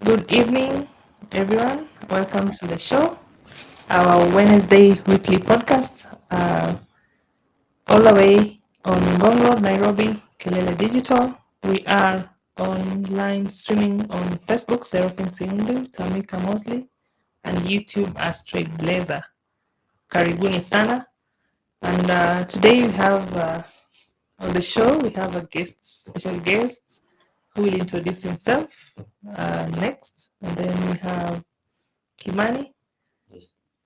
Good evening, everyone. Welcome to the show, our Wednesday weekly podcast, all the way on Ngong Road, Nairobi, Kelele Digital. We are online streaming on Facebook, Seraphim Siundu, Tamika Mosley, and YouTube as Trailblazer. Karibuni sana. And today we have on the show, we have a special guest, who will introduce himself next. And then we have Kimani,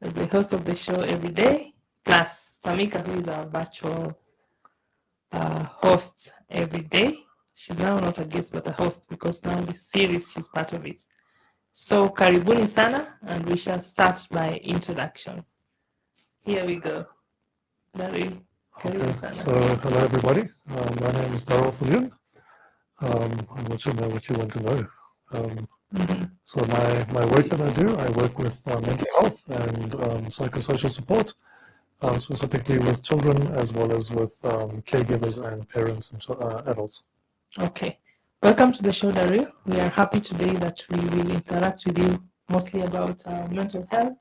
as the host of the show every day, plus Tamika, who is our virtual host every day. She's now not a guest but a host because now this series she's part of it. So karibuni sana, and we shall start by introduction. Here we go. Dari, karibu sana. So, hello everybody. My name is Darrell Fulyun. I'm not sure now what you want to know. So my work that I do, I work with mental health and psychosocial support, specifically with children as well as with caregivers and parents and adults. Okay. Welcome to the show, Daryl. We are happy today that we will interact with you mostly about mental health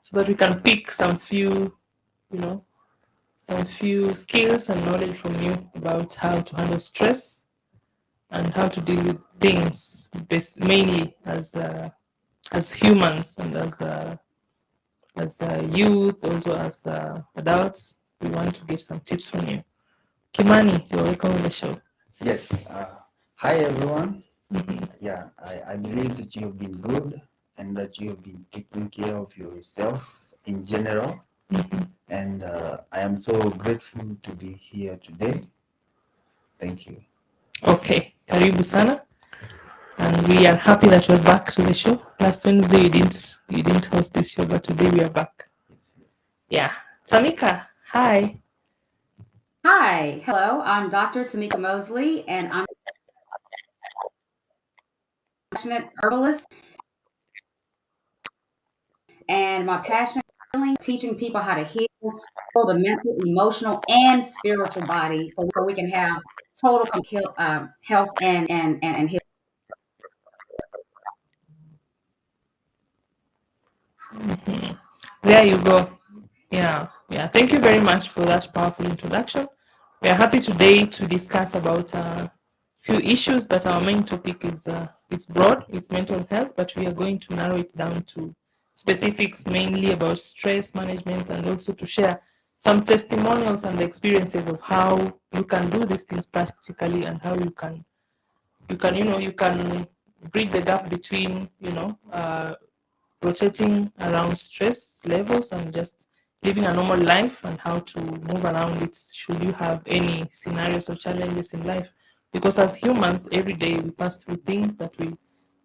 so that we can pick some few skills and knowledge from you about how to handle stress and how to deal with things mainly as humans and as youth, also as adults. We want to get some tips from you. Kimani, you're welcome on the show. Yes. Hi, everyone. Yeah, I believe that you have been good and that you have been taking care of yourself in general. And I am so grateful to be here today. Thank you. Okay, karibu sana. And we are happy that you're back to the show. Last Wednesday you didn't host this show, but today we are back. Yeah. Tamika, hi. Hi, hello, I'm Dr. Tamika Mosley, and I'm a passionate herbalist. And my passion is healing, teaching people how to heal for the mental, emotional, and spiritual body so we can have total health and healing. There you go. Yeah. Thank you very much for that powerful introduction. We are happy today to discuss about a few issues, but our main topic is it's broad, it's mental health, but we are going to narrow it down to specifics mainly about stress management and also to share some testimonials and experiences of how you can do these things practically and how you can bridge the gap between rotating around stress levels and just living a normal life and how to move around it should you have any scenarios or challenges in life. Because as humans, every day we pass through things that will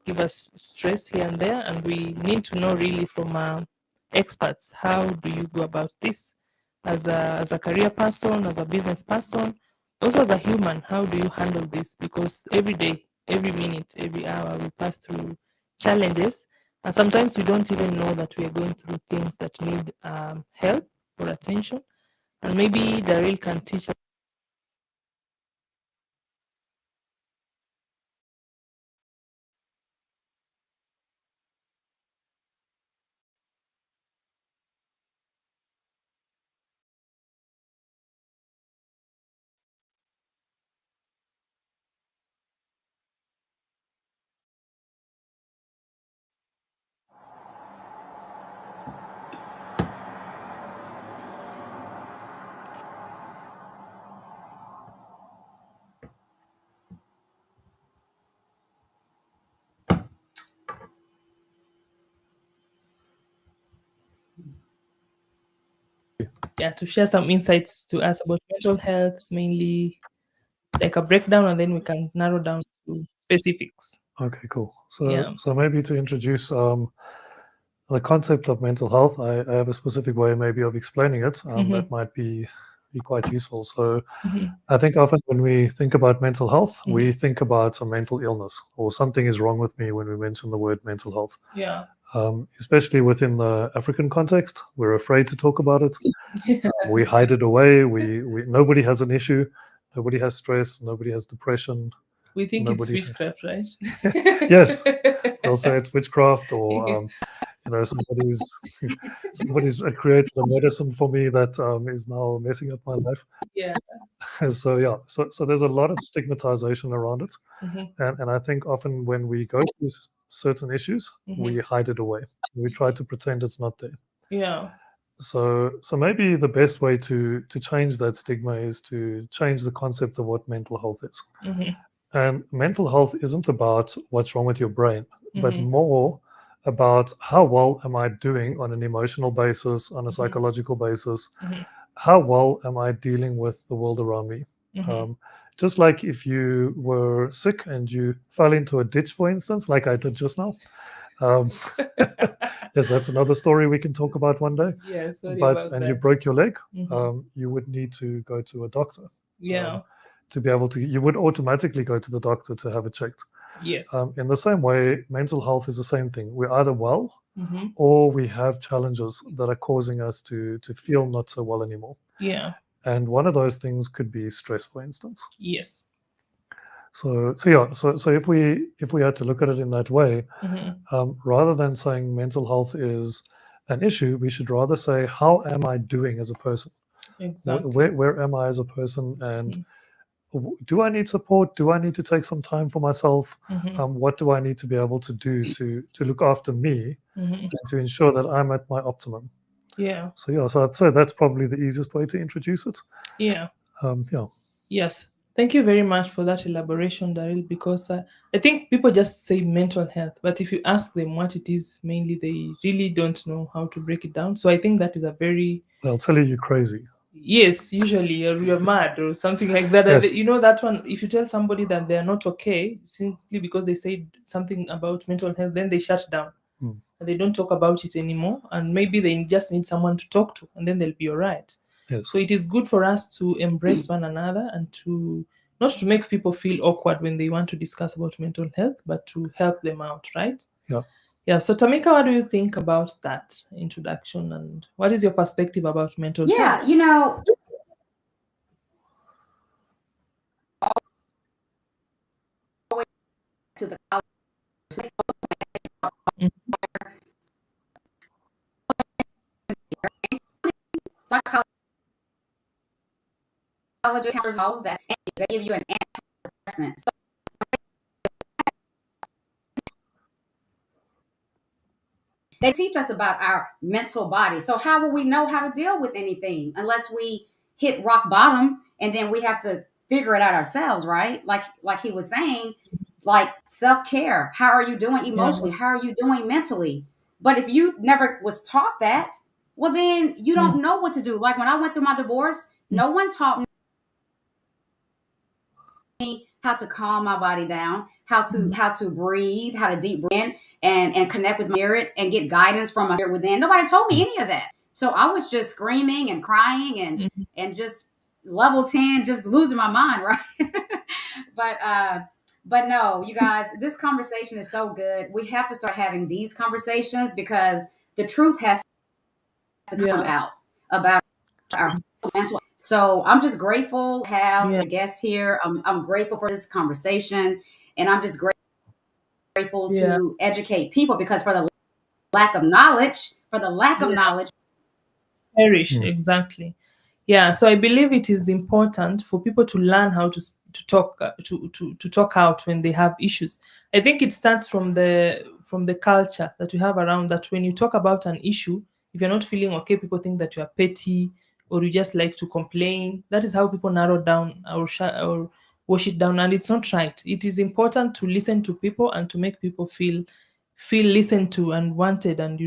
give us stress here and there, and we need to know really from experts how do you go about this as a career person, as a business person, also as a human, how do you handle this? Because every day, every minute, every hour we pass through challenges, and sometimes we don't even know that we are going through things that need help or attention. And maybe Daryl can teach us. To share some insights to us about mental health, mainly like a breakdown, and then we can narrow down to specifics. Okay, cool. Yeah. So maybe to introduce the concept of mental health, I have a specific way maybe of explaining it that might be quite useful. So I think often when we think about mental health, we think about a mental illness or something is wrong with me when we mention the word mental health. Yeah. Especially within the African context, we're afraid to talk about it. We hide it away. We nobody has an issue. Nobody has stress. Nobody has depression. We think it's witchcraft, right? Yes. they'll say it's witchcraft, or somebody's created a medicine for me that is now messing up my life. Yeah. So there's a lot of stigmatization around it, Mm-hmm. and I think often when we go through certain issues, we hide it away. We try to pretend it's not there. Yeah. So maybe the best way to change that stigma is to change the concept of what mental health is. Mm-hmm. And mental health isn't about what's wrong with your brain, but Mm-hmm. more about how well am I doing on an emotional basis, on a Mm-hmm. psychological basis. Mm-hmm. How well am I dealing with the world around me? Mm-hmm. Just like if you were sick and you fell into a ditch, for instance, like I did just now. Yes, that's another story we can talk about one day. Yeah, sorry But about and you that. broke your leg, Mm-hmm. you would need to go to a doctor. Yeah. To be able to, you would automatically go to the doctor to have it checked. Yes. In the same way, mental health is the same thing. We're either well Mm-hmm. or we have challenges that are causing us to feel not so well anymore. Yeah. And one of those things could be stress, for instance. Yes. So if we had to look at it in that way, Mm-hmm. rather than saying mental health is an issue, we should rather say, how am I doing as a person? Exactly. Where am I as a person? And do I need support? Do I need to take some time for myself? Mm-hmm. What do I need to be able to do to look after me Mm-hmm. and to ensure that I'm at my optimum? Yeah. So I'd say that's probably the easiest way to introduce it. Yeah. Yeah. Yes. Thank you very much for that elaboration, Daryl, because I think people just say mental health, but if you ask them what it is, mainly they really don't know how to break it down. So I think that is a very, They'll tell you you're crazy. yes, usually, or you're mad or something like that. Yes. You know, that one, if you tell somebody that they're not okay simply because they said something about mental health, then they shut down. Mm. And they don't talk about it anymore. And maybe they just need someone to talk to, and then they'll be all right. Yes. So it is good for us to embrace one another and to not to make people feel awkward when they want to discuss about mental health, but to help them out, right? Yeah. Yeah. So Tamika, what do you think about that introduction, and what is your perspective about mental Yeah, health? you know, to the psychology resolve that. They give you an antidepressant. So they teach us about our mental body. So how will we know how to deal with anything unless we hit rock bottom and then we have to figure it out ourselves, right? Like he was saying, like self-care. How are you doing emotionally? How are you doing mentally? But if you never was taught that, well then you don't know what to do. Like when I went through my divorce, no one taught me how to calm my body down, how to breathe, how to deep breathe in and connect with my spirit and get guidance from my spirit within. Nobody told me any of that. So I was just screaming and crying and just level 10, just losing my mind, right? but no, you guys, this conversation is so good. We have to start having these conversations because the truth has to come out about our mental. So I'm just grateful to have the guests here. I'm grateful for this conversation, and I'm just grateful to educate people because for the lack of knowledge, Perish, exactly. Yeah, so I believe it is important for people to learn how to talk to talk out when they have issues. I think it starts from the culture that we have around that. When you talk about an issue, if you're not feeling okay, people think that you are petty or you just like to complain. That is how people narrow down or wash it down, and it's not right. It is important to listen to people and to make people feel listened to and wanted, and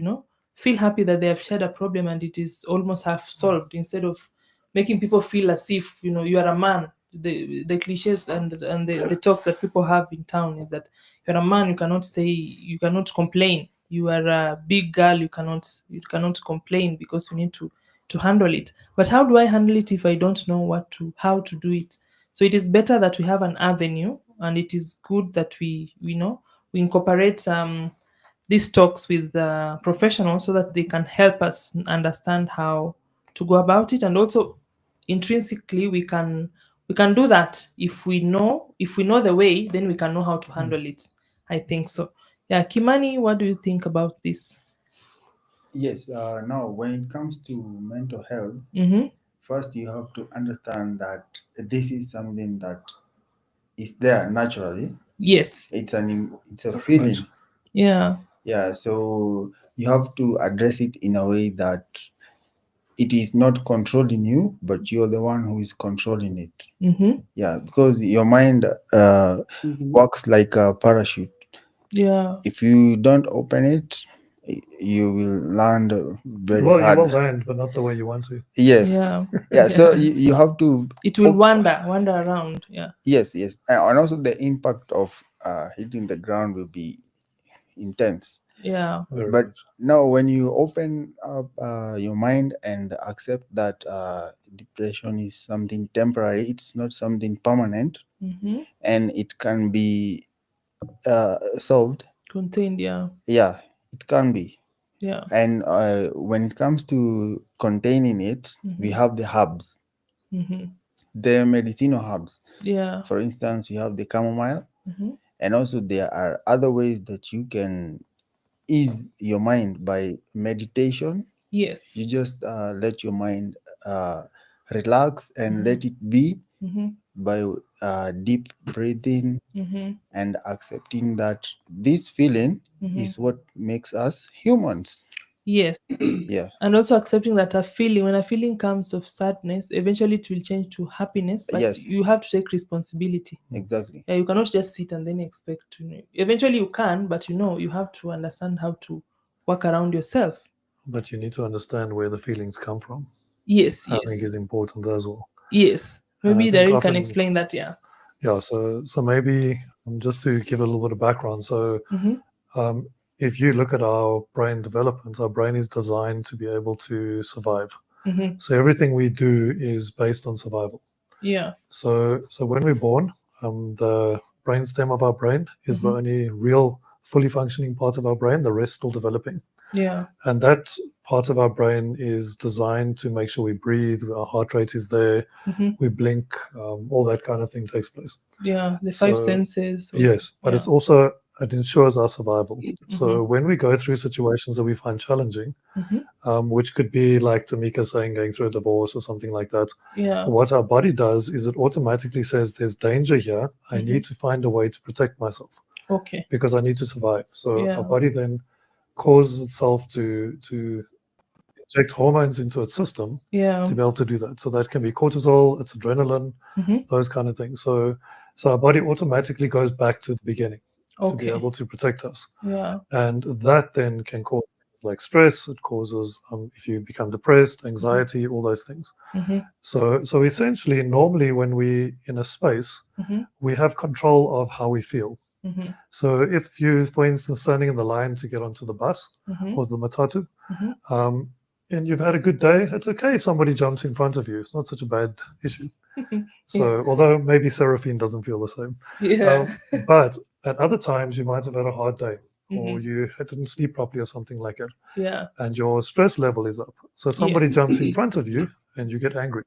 feel happy that they have shared a problem and it is almost half solved, instead of making people feel as if you are a man. The cliches and the talks that people have in town is that you're a man, you cannot complain. You are a big girl, you cannot complain because you need to handle it. But how do I handle it if I don't know how to do it? So it is better that we have an avenue, and it is good that we incorporate these talks with professionals so that they can help us understand how to go about it. And also intrinsically we can do that. If we know the way, then we can know how to handle it. I think so. Yeah, Kimani, what do you think about this? Yes. Now, when it comes to mental health, Mm-hmm. first you have to understand that this is something that is there naturally. Yes. It's a feeling. Yeah. Yeah. So you have to address it in a way that it is not controlling you, but you're the one who is controlling it. Mm-hmm. Yeah, because your mind works like a parachute. Yeah. If you don't open it, you will land very Well, you will hard. land, but not the way you want to. Yes. Yeah. Yeah. So Yeah. you have to. It will wander around. Yeah. Yes, yes, and also the impact of hitting the ground will be intense. Yeah. Very But much. now, when you open up your mind and accept that depression is something temporary, it's not something permanent, Mm-hmm. and it can be solved. Contained. Yeah. Yeah, it can be. Yeah. And when it comes to containing it, we have the herbs, Mm-hmm. the medicinal herbs. Yeah. For instance, you have the chamomile, Mm-hmm. and also there are other ways that you can ease your mind by meditation. Yes. You just let your mind uh, relax and let it be Mm-hmm. by deep breathing Mm-hmm. and accepting that this feeling is what makes us humans. Yes. Yeah. And also accepting that when a feeling comes of sadness, eventually it will change to happiness, but Yes. you have to take responsibility. Exactly. Yeah, you cannot just sit and then expect to know. Eventually you can, but you have to understand how to work around yourself. But you need to understand where the feelings come from. Yes, I think yes, is important as well. yes. And I Maybe think Daryl can often- explain that. Yeah. Yeah, so maybe just to give a little bit of background. So Mm-hmm. if you look at our brain development, our brain is designed to be able to survive. Mm-hmm. So everything we do is based on survival. Yeah. So when we're born, the brainstem of our brain is the only real fully functioning part of our brain. The rest still developing. Yeah. And that part of our brain is designed to make sure we breathe, our heart rate is there, we blink, all that kind of thing takes place. Yeah. The five So- senses. Also. Yes, but Yeah. it's also, it ensures our survival. So when we go through situations that we find challenging, which could be like Tamika saying going through a divorce or something like that, Yeah. what our body does is it automatically says there's danger here. I need to find a way to protect myself Okay. because I need to survive. So Yeah. our body then causes itself to inject hormones into its system Yeah. to be able to do that. So that can be cortisol, it's adrenaline, those kind of things. So our body automatically goes back to the beginning to be Okay. able to protect us. Yeah. And that then can cause things like stress. It causes, if you become depressed, anxiety, all those things. So essentially, normally when we in a space, we have control of how we feel. So if you, for instance, standing in the line to get onto the bus or the matatu, and you've had a good day, it's okay if somebody jumps in front of you. It's not such a bad issue. So although maybe Seraphine doesn't feel the same, Yeah. but at other times you might have had a hard day or you didn't sleep properly or something like that, Yeah. and your stress level is up. So somebody Yes. jumps in front of you and you get angry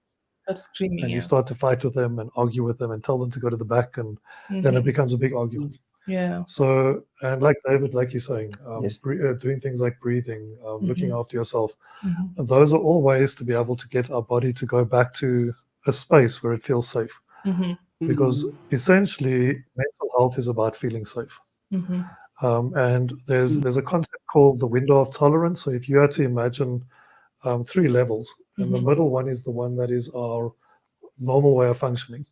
That's screaming. and Yeah. you start to fight with them and argue with them and tell them to go to the back, and then it becomes a big argument. Yeah. So, and like David, like you're saying, Yes. doing things like breathing, looking after yourself, those are all ways to be able to get our body to go back to a space where it feels safe. Because essentially, mental health is about feeling safe. And there's a concept called the window of tolerance. So if you had to imagine 3 levels, and the middle one is the one that is our normal way of functioning.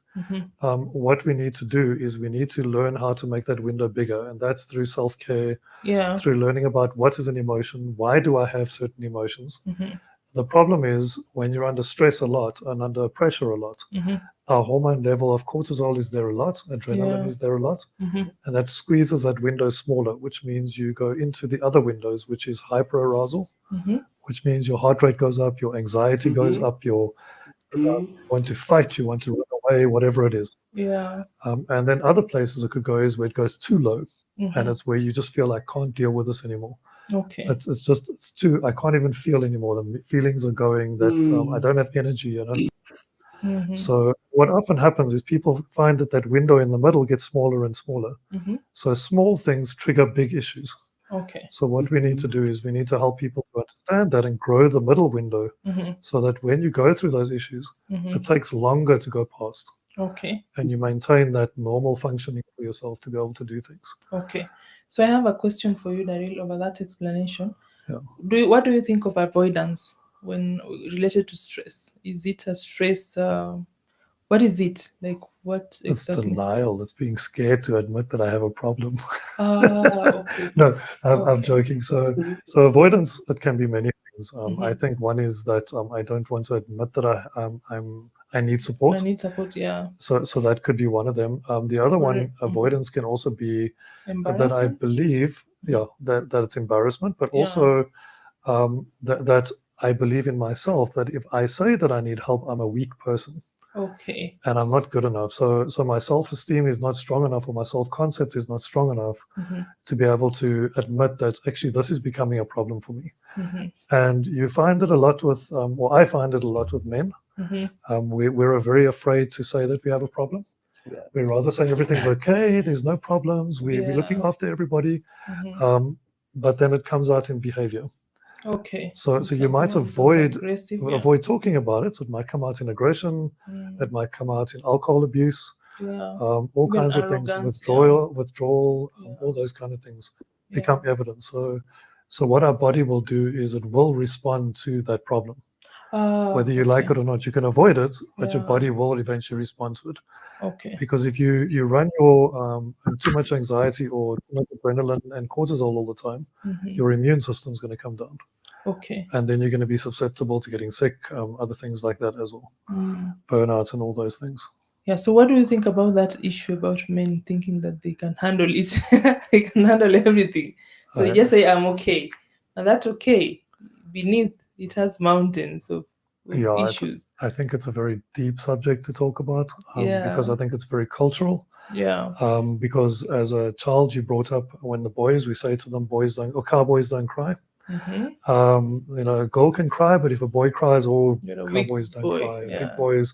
What we need to do is we need to learn how to make that window bigger, and that's through self-care, Yeah. through learning about what is an emotion, why do I have certain emotions. The problem is when you're under stress a lot and under pressure a lot, our hormone level of cortisol is there a lot, adrenaline Yeah. is there a lot, and that squeezes that window smaller, which means you go into the other windows, which is hyperarousal, which means your heart rate goes up, your anxiety goes up, you want to fight, you want to run away, whatever it is. Yeah. And then other places it could go is where it goes too low, and it's where you just feel like can't deal with this anymore. Okay. It's too, I can't even feel anymore. The feelings are going that I don't have energy. So what often happens is people find that that window in the middle gets smaller and smaller. Mm-hmm. So small things trigger big issues. Okay. So what we need to do is we need to help people to understand that and grow the middle window, Mm-hmm. so that when you go through those issues, Mm-hmm. it takes longer to go past, Okay. and you maintain that normal functioning for yourself to be able to do things. Okay. So I have a question for you, Daryl, over that explanation. Yeah. What do you think of avoidance when related to stress? Is it a stress? What is it like? What It's exactly? denial. It's being scared to admit that I have a problem. Okay. No, I'm Okay. joking. So avoidance, it can be many things. I Mhm. think one is that I don't want to admit that I need support. I need support. Yeah. So that could be one of them. The other one, Mhm. avoidance, can also be that I Embarrassment. believe, that it's embarrassment, but Yeah. also that I believe in myself, that if I say that I need help, I'm a weak person Okay. and I'm not good enough. So my self-esteem is not strong enough, or my self-concept is not strong enough Mhm. to be able to admit that actually this is becoming a problem for me. Mhm. And you find it a lot with, or I find it a lot with men. Mhm. We're very afraid to say that we have a problem. Yeah. We rather say everything's okay, there's no problems, we're looking Yeah. after everybody. Mhm. But then it comes out in behavior. Okay. So Okay. you might Someone becomes avoid aggressive. Yeah. avoid talking about it. So it might come out in aggression, it Mm. might come out in alcohol abuse, Yeah. all Even kinds of things, arrogance. withdrawal, Yeah. all those kind of things Yeah. become evident. So what our body will do is it will respond to that problem. Whether you like Okay. it or not, you can avoid it, but your Yeah. body will eventually respond to it. Okay. Because if you run your too much anxiety or too much adrenaline and cortisol all the time, Mhm. your immune system is going to come down, Okay. and then you're going to be susceptible to getting sick, other things like that as well, Mm. burnouts and all those things. Yeah. So, what do you think about that issue about men thinking that they can handle it? They can handle everything. So they I- just say, "I'm okay," and that's okay. Beneath it has mountains of Yeah, issues. I think it's a very deep subject to talk about, because Yeah. I think it's very cultural. Yeah. Because as a child, you brought up when the boys, we say to them, cowboys don't cry. Mm-hmm. A girl can cry, but if a boy cries, You're a weak cowboys don't boy. cry. Yeah. Big boys,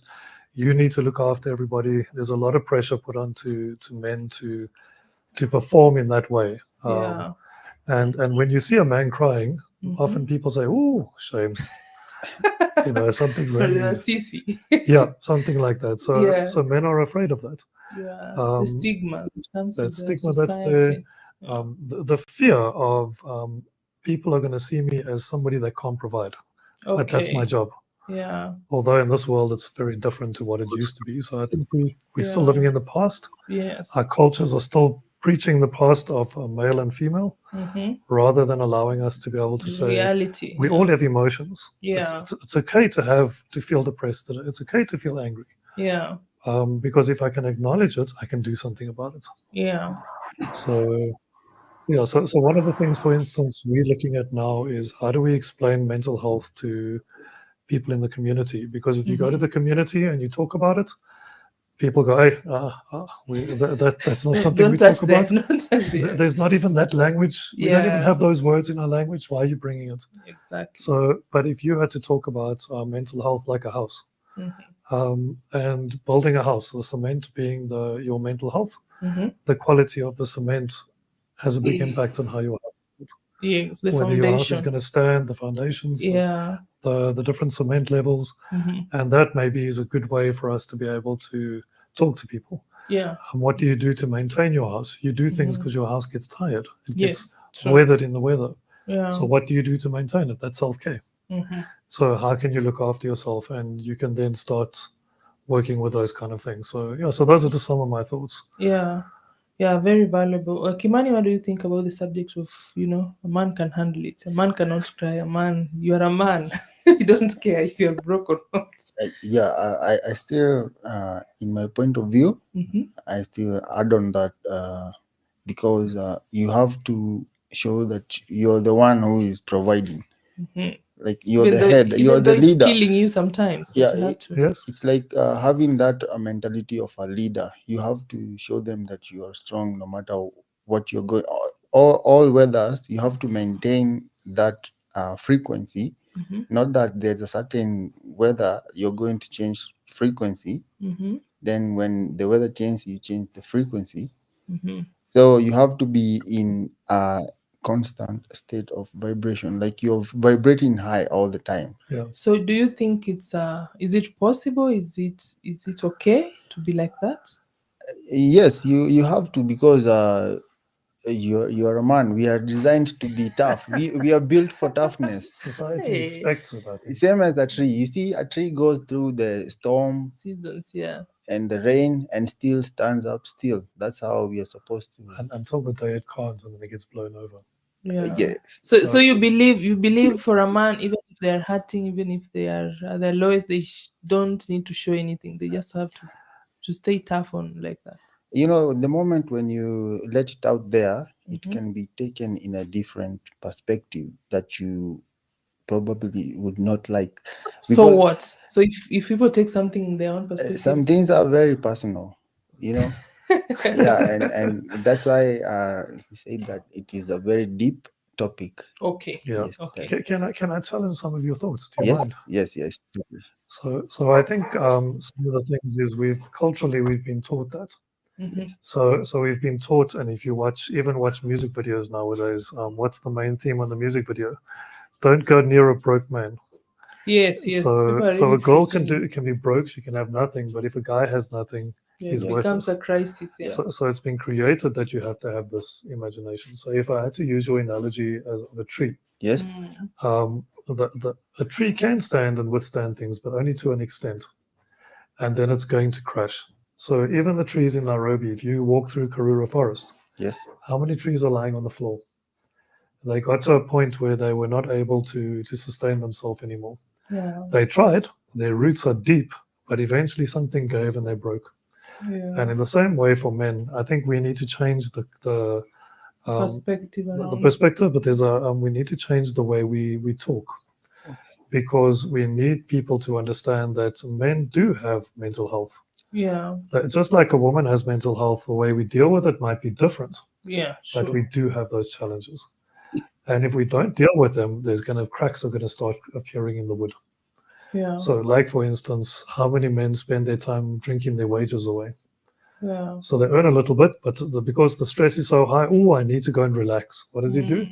you need to look after everybody. There's a lot of pressure put onto men to perform in that way. Yeah. And when you see a man crying, Mhm. often people say, "Oh, shame," something Or really, a sissy. yeah, something like that. So Yeah. so men are afraid of that. Yeah. The Um, stigma that comes that with the stigma that's there. society. Yeah. The fear of people are going to see me as somebody that can't provide. But that's my Okay. job. Yeah. Although in this world it's very different to what it used to be. So I think we're still Yeah. living in the past. Yes. Our cultures are still preaching the past of male and female, Mm-hmm. rather than allowing us to be able to In say reality. we yeah. all have emotions. Yeah. It's okay to feel depressed. It's okay to feel angry. Yeah. Because if I can acknowledge it, I can do something about it. Yeah. So yeah, so one of the things, for instance, we're looking at now is how do we explain mental health to people in the community? Because if you go to the community and you talk about it, people go, "Hey, that's not something we Don't touch talk that. about." Don't touch that. There's not even that language. We don't even Yeah. have those words in our language. Why are you bringing it? Exactly. So, but if you had to talk about mental health like a house, Mhm. and building a house, the cement being your mental health, Mhm. the quality of the cement has a big impact on how your house is built. Yes, the Whether your house is foundation. going to stand, the foundations, Yeah. the different cement levels, Mhm. and that maybe is a good way for us to be able to talk to people. Yeah. What do you do to maintain your house? You do things Mhm. because your house gets tired. It gets Yes. True. weathered in the weather. Yeah. So what do you do to maintain it? That's self-care. Mhm. So how can you look after yourself? And you can then start working with those kind of things. So yeah, so those are just some of my thoughts. Yeah. Yeah, very valuable. Kimani, what do you think about the subject of, a man can handle it? A man cannot cry. A man, you are a man. You don't care if you're broke or not. Yeah, I still, in my point of view, Mm-hmm. I still add on that, because you have to show that you're the one who is providing. Mm-hmm. Like you're the head, you're the It's leader. killing you sometimes. But Yeah, you have to. Yes. it's like having that mentality of a leader. You have to show them that you are strong no matter what you're going. All weathers, you have to maintain that frequency. Mm-hmm. Not that there's a certain weather, you're going to change frequency. Mm-hmm. Then when the weather changes, you change the frequency. Mm-hmm. So you have to be in a constant state of vibration, like you're vibrating high all the time. Yeah. So do you think is it possible? Is it okay to be like that? Yes, you have to, because you're a man. We are designed to be tough. We are built for toughness. Society Hey. expects it, I think. Same as a tree. You see, a tree goes through the storm Seasons, yeah. and the rain and still stands up still. That's how we are supposed to. Until the day it can't, and then it gets blown over. Yeah. Yes. So you believe for a man, even if they're hurting, even if they are at their lowest, they don't need to show anything. They just have to stay tough on like that. You know, the moment when you let it out there, it Mhm. can be taken in a different perspective that you probably would not like. So Because, what? So if people take something in their own perspective, some things are very personal, you know. Yeah, and that's why he said that it is a very deep topic. okay. Yeah. Yes. Okay. Can I challenge some of your thoughts? Do you Yes, mind? yes. So I think some of the things is culturally we've been taught that. Mhm. So we've been taught, and if you even watch music videos nowadays, what's the main theme on the music video? Don't go near a broke man. Yes. People So are so really a girl preaching. can be broke, she can have nothing, but if a guy has nothing, Yeah, he's it worthless. becomes a crisis. Yeah. So it's been created that you have to have this imagination. So if I had to use your analogy of a tree, Yes. Mm. a tree can stand and withstand things, but only to an extent, and then it's going to crash. So even the trees in Nairobi, if you walk through Karura Forest, Yes. how many trees are lying on the floor? They got to a point where they were not able to sustain themselves anymore. Yeah. They tried, their roots are deep, but eventually something gave and they broke. Yeah. And in the same way for men, I think we need to change the Perspective the around. perspective, but there's we need to change the way we talk, because we need people to understand that men do have mental health. Yeah. That just like a woman has mental health, the way we deal with it might be different, Yeah. but Sure. we do have those challenges. And if we don't deal with them, cracks are going to start appearing in the wood. Yeah. So, like for instance, how many men spend their time drinking their wages away? Yeah. So they earn a little bit, but because the stress is so high, I need to go and relax. What does he do?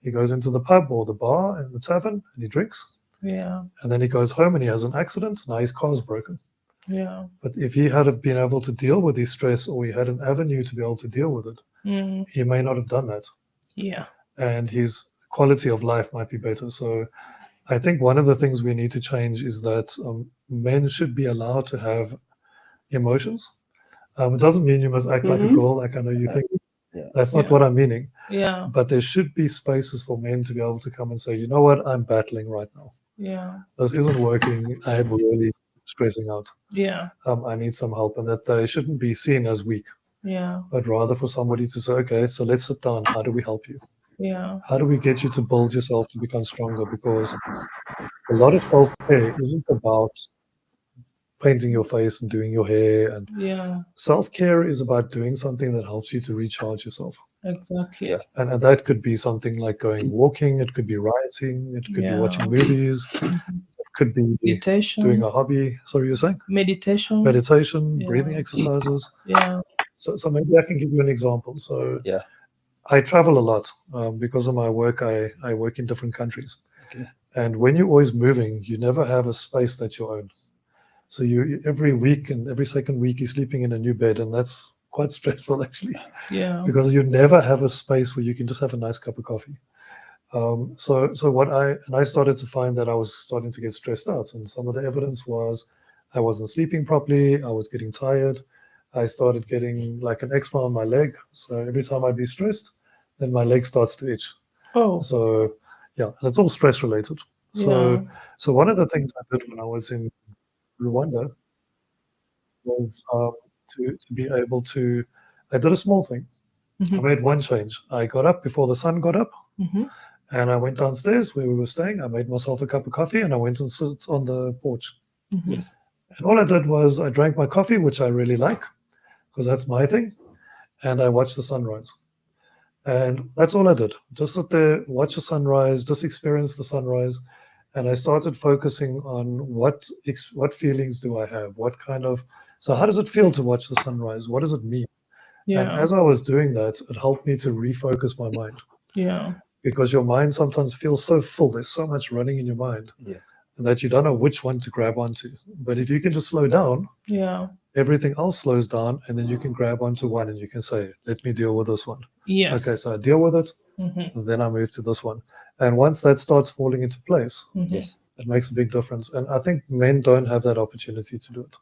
He goes into the pub or the bar and the tavern and he drinks. Yeah. And then he goes home and he has an accident. Now his car's broken. Yeah. But if he had have been able to deal with his stress, or he had an avenue to be able to deal with it, Mm. he may not have done that. Yeah. And his quality of life might be better. So I think one of the things we need to change is that men should be allowed to have emotions. It doesn't mean you must act like a girl, like I know you think. Yeah. That's not Yeah. what I'm meaning. Yeah. But there should be spaces for men to be able to come and say, you know what, I'm battling right now. Yeah. This isn't working. I'm really stressing out. Yeah. I need some help. And that they shouldn't be seen as weak, Yeah. but rather for somebody to say, okay, so let's sit down. How do we help you? Yeah. How do we get you to build yourself to become stronger? Because a lot of self-care isn't about painting your face and doing your hair. And Yeah. self-care is about doing something that helps you to recharge yourself. Exactly. Yeah. And that could be something like going walking. It could be writing. It could be Yeah. watching movies. It could be Meditation. doing a hobby. Sorry, you're saying? Meditation. Meditation, Yeah. breathing exercises. Yeah. So maybe I can give you an example. So Yeah. I travel a lot because of my work. I work in different countries. Okay. And when you're always moving, you never have a space that's your own. So you every week and every second week you're sleeping in a new bed, and that's quite stressful actually, Yeah. because you never have a space where you can just have a nice cup of coffee. So what I started to find that I was starting to get stressed out, and some of the evidence was I wasn't sleeping properly. I was getting tired. I started getting like an eczema on my leg. So every time I'd be stressed, then my leg starts to itch. Oh. So yeah, and it's all stress related. Yeah. So one of the things I did when I was in Rwanda was to be able to. I did a small thing. I Mhm. made one change. I got up before the sun got up, Mhm. and I went downstairs where we were staying. I made myself a cup of coffee, and I went and sit on the porch. Mhm. Yes. And all I did was I drank my coffee, which I really like, because that's my thing, and I watched the sunrise. And that's all I did. Just sit there, watch the sunrise, just experience the sunrise. and I started focusing on what feelings do I have, what kind of, so how does it feel to watch the sunrise? What does it mean? And Yeah. as I was doing that, it helped me to refocus my mind, Yeah. because your mind sometimes feels so full. There's so much running in your mind Yes. that you don't know which one to grab onto. But if you can just slow down, Yeah. everything else slows down, and then you can grab onto one and you can say, let me deal with this one. Yes. Okay, so I deal with it, Mm-hmm. then I move to this one. And once that starts falling into place, Mm-hmm. Yes. it makes a big difference. And I think men don't have that opportunity to do it.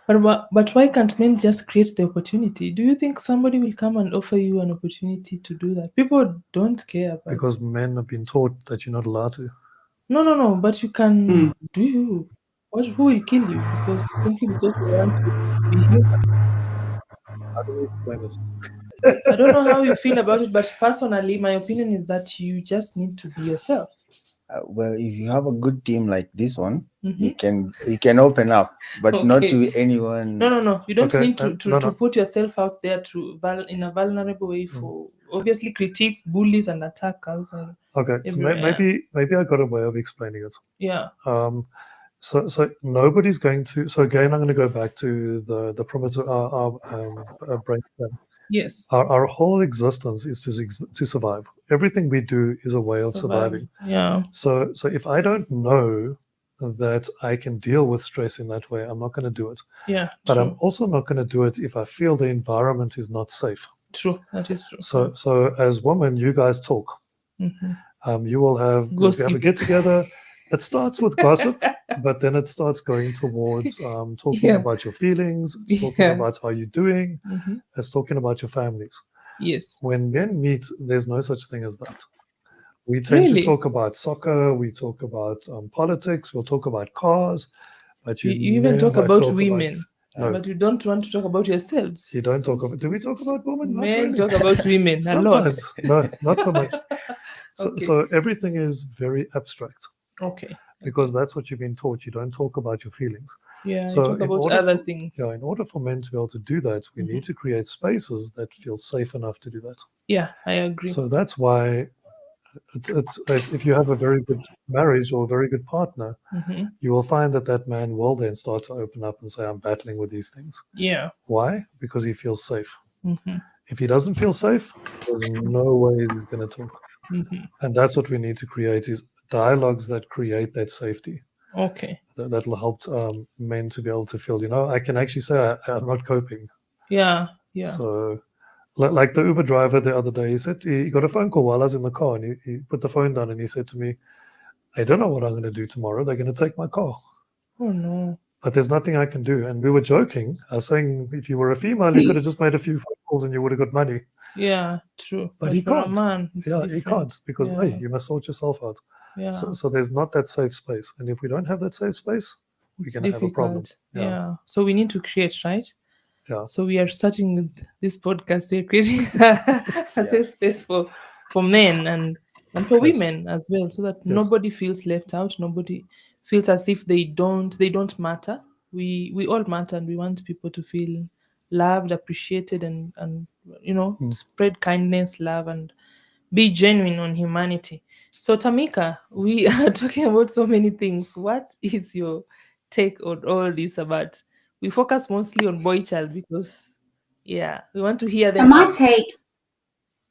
But why can't men just create the opportunity? Do you think somebody will come and offer you an opportunity to do that? People don't care about Because men have been taught that you're not allowed to. No, but you can Mm. do you. Who will kill you? Simply because they want to be human. How do we explain it? I don't know how you feel about it, but personally, my opinion is that you just need to be yourself. Well, if you have a good team like this one, Mhm. you can open up, but not Okay. to anyone. No. You don't Okay, need to, no, to no. put yourself out there in a vulnerable way for obviously critiques, bullies, and attackers. And Okay, so everywhere. maybe I got a way of explaining it. Yeah. So nobody's going to. So again, I'm going to go back to the primitive brain stem. Yes. Our whole existence is to survive. Everything we do is a way of surviving. Yeah. So if I don't know that I can deal with stress in that way, I'm not going to do it. Yeah. But True. I'm also not going to do it if I feel the environment is not safe. True. That is true. So as women, you guys talk. Mhm. You will have Gossip. a get together. It starts with gossip, but then it starts going towards talking Yeah. about your feelings. It's talking Yeah. about how you're doing. Mhm. It's talking about your families. Yes. When men meet, there's no such thing as that. We tend Really? to talk about soccer. We talk about politics. We'll talk about cars. But You even talk never about women, no, but you don't want to talk about yourselves. you don't talk about. Do we talk about women? Not Men really. talk about women a lot. Sometimes, no, not so much. Okay. So everything is very abstract, Okay. because that's what you've been taught. You don't talk about your feelings. Yeah, So you talk in about order other for- things. Yeah, in order for men to be able to do that, we need to create spaces that feel safe enough to do that. Yeah, I agree. So that's why it's if you have a very good marriage or a very good partner, Mhm. you will find that man will then start to open up and say, I'm battling with these things. Yeah. Why? Because he feels safe. Mhm. If he doesn't feel safe, there's no way he's going to talk. Mhm. And that's what we need to create, is dialogues that create that safety. Okay. That will help men to be able to feel, I can actually say I'm not coping. Yeah. Yeah. So, like the Uber driver the other day, he said he got a phone call while I was in the car, and he put the phone down and he said to me, I don't know what I'm going to do tomorrow. They're going to take my car. Oh no. But there's nothing I can do. And we were joking. I was saying, if you were a female, you could have just made a few phone calls and you would have got money. Yeah, true. But he for a can't. man, it's Yeah, different. he can't, because Yeah. hey, you must sort yourself out. Yeah. So there's not that safe space. And if we don't have that safe space, we're It's going to have a problem. difficult. Yeah. So we need to create, right? Yeah. So we are starting with this podcast. We're creating a safe space for men and for Yes. women as well, so that nobody feels left out. Nobody feels as if they don't matter. We all matter, and we want people to feel loved, appreciated, and spread kindness, love, and be genuine on humanity. So Tamika, we are talking about so many things. What is your take on all this about? We focus mostly on boy child because we want to hear them And out.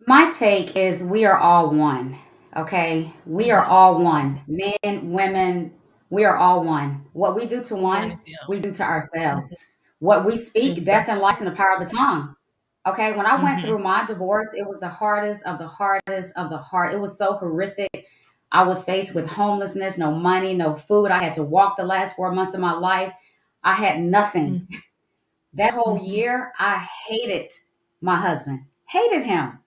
my take is we are all one. Okay, we are all one. Men, women, we are all one. What we do to one, Humanity, yeah. we do to ourselves. What we speak, death and life, in the power of the tongue. Okay, when I went through my divorce, it was the hardest of the hardest of the hard. It was so horrific. I was faced with homelessness, no money, no food. I had to walk the last 4 months of my life. I had nothing. That whole year, I hated my husband, hated him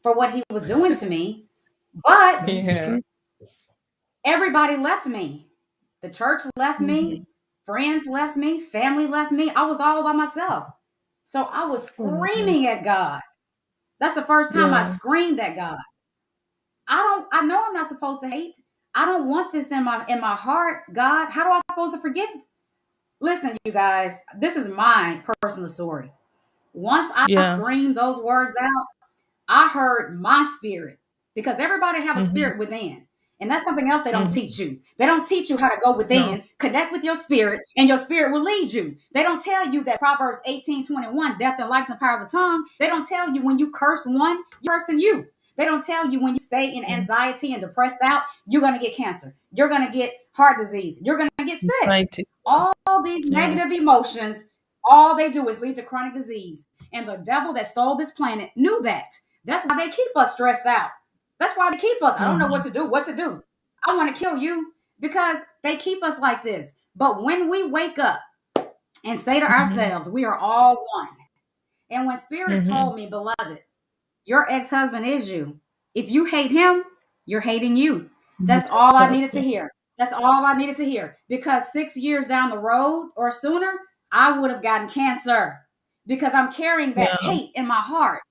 for what he was doing to me. But Yeah. everybody left me. The church left me, friends left me, family left me. I was all by myself. So I was screaming at God. That's the first time I Yeah. screamed at God. I know I'm not supposed to hate. I don't want this in my heart, God. How do I supposed to forgive? Listen, you guys, this is my personal story. Once I screamed those words out, I heard my spirit, because everybody have a spirit within. And that's something else they don't Mhm. teach you. They don't teach you how to go within, No. connect with your spirit, and your spirit will lead you. They don't tell you that Proverbs 18:21, death and life is in the power of the tongue. They don't tell you when you curse one, you're cursing you. They don't tell you when you stay in anxiety and depressed out, you're going to get cancer. You're going to get heart disease. You're going to get sick. Right. All these Yeah. negative emotions, all they do is lead to chronic disease. And the devil that stole this planet knew that. That's why they keep us stressed out. That's why they keep us. I don't know what to do. What to do? I want to kill you because they keep us like this. But when we wake up and say to ourselves, we are all one. And when Spirit told me, beloved, your ex-husband is you. If you hate him, you're hating you. That's all I needed to hear. That's all I needed to hear. Because 6 years down the road or sooner, I would have gotten cancer because I'm carrying that hate in my heart.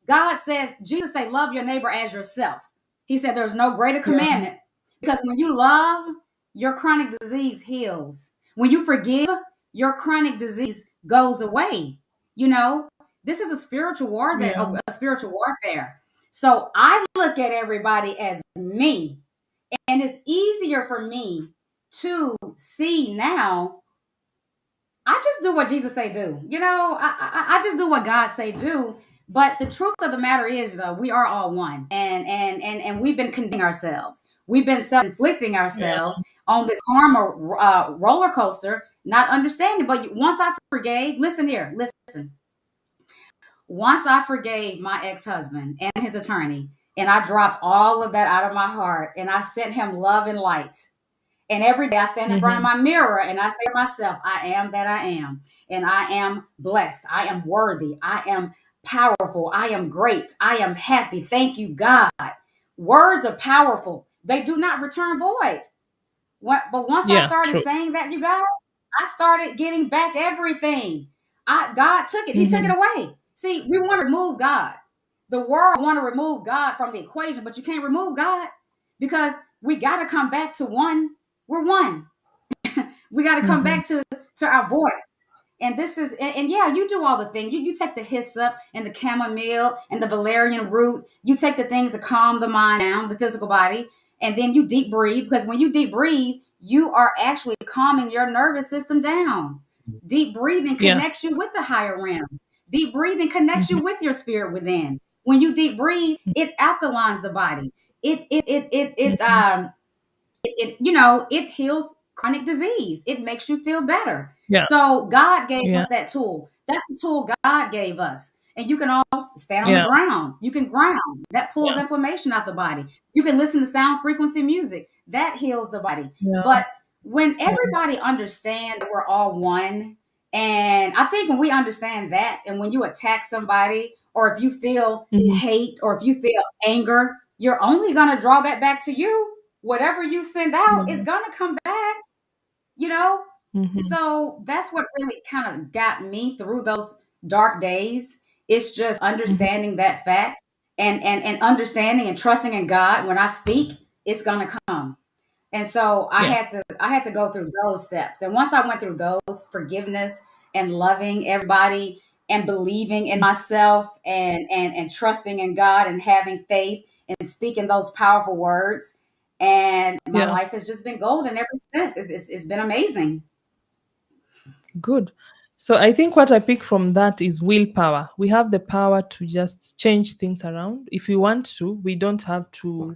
God said, Jesus said, love your neighbor as yourself. He said, there's no greater commandment because when you love, your chronic disease heals. When you forgive, your chronic disease goes away. You know, this is a spiritual warfare, a spiritual warfare. So I look at everybody as me, and it's easier for me to see now. I just do what Jesus say do. You know, I just do what God say do. But the truth of the matter is, though, we are all one, and we've been condemning ourselves. We've been self-inflicting ourselves on this karma roller coaster, not understanding. But once I forgave, listen here, listen. Once I forgave my ex-husband and his attorney, and I dropped all of that out of my heart, and I sent him love and light. And every day I stand in front of my mirror and I say to myself, I am that I am. And I am blessed. I am worthy. I am powerful. I am great. I am happy. Thank you, God. Words are powerful. They do not return void. But once I started saying that, you guys, I started getting back everything. God took it. He took it away. See, we want to remove God. The world want to remove God from the equation, but you can't remove God because we got to come back to one. We're one. We got to come back to our voice. And this is, and yeah, you do all the things. You take the hyssop and the chamomile and the valerian root. You take the things that calm the mind down, the physical body, and then you deep breathe. Because when you deep breathe, you are actually calming your nervous system down. Deep breathing connects you with the higher realms. Deep breathing connects you with your spirit within. When you deep breathe, it alkalines the body. It heals chronic disease. It makes you feel better. So God gave us that tool. That's the tool God gave us. And you can also stand on the ground. You can ground. That pulls inflammation out the body. You can listen to sound frequency music. That heals the body. But when everybody understands that we're all one, and I think when we understand that, and when you attack somebody, or if you feel hate, or if you feel anger, you're only going to draw that back to you. Whatever you send out is going to come back, you know? So that's what really kind of got me through those dark days. It's just understanding that fact and understanding and trusting in God. When I speak, it's going to come. And so I had to go through those steps. And once I went through those, forgiveness and loving everybody and believing in myself and trusting in God and having faith and speaking those powerful words, and my life has just been golden ever since. It's been amazing. Good. So I think what I pick from that is willpower. We have the power to just change things around. If we want to, we don't have to.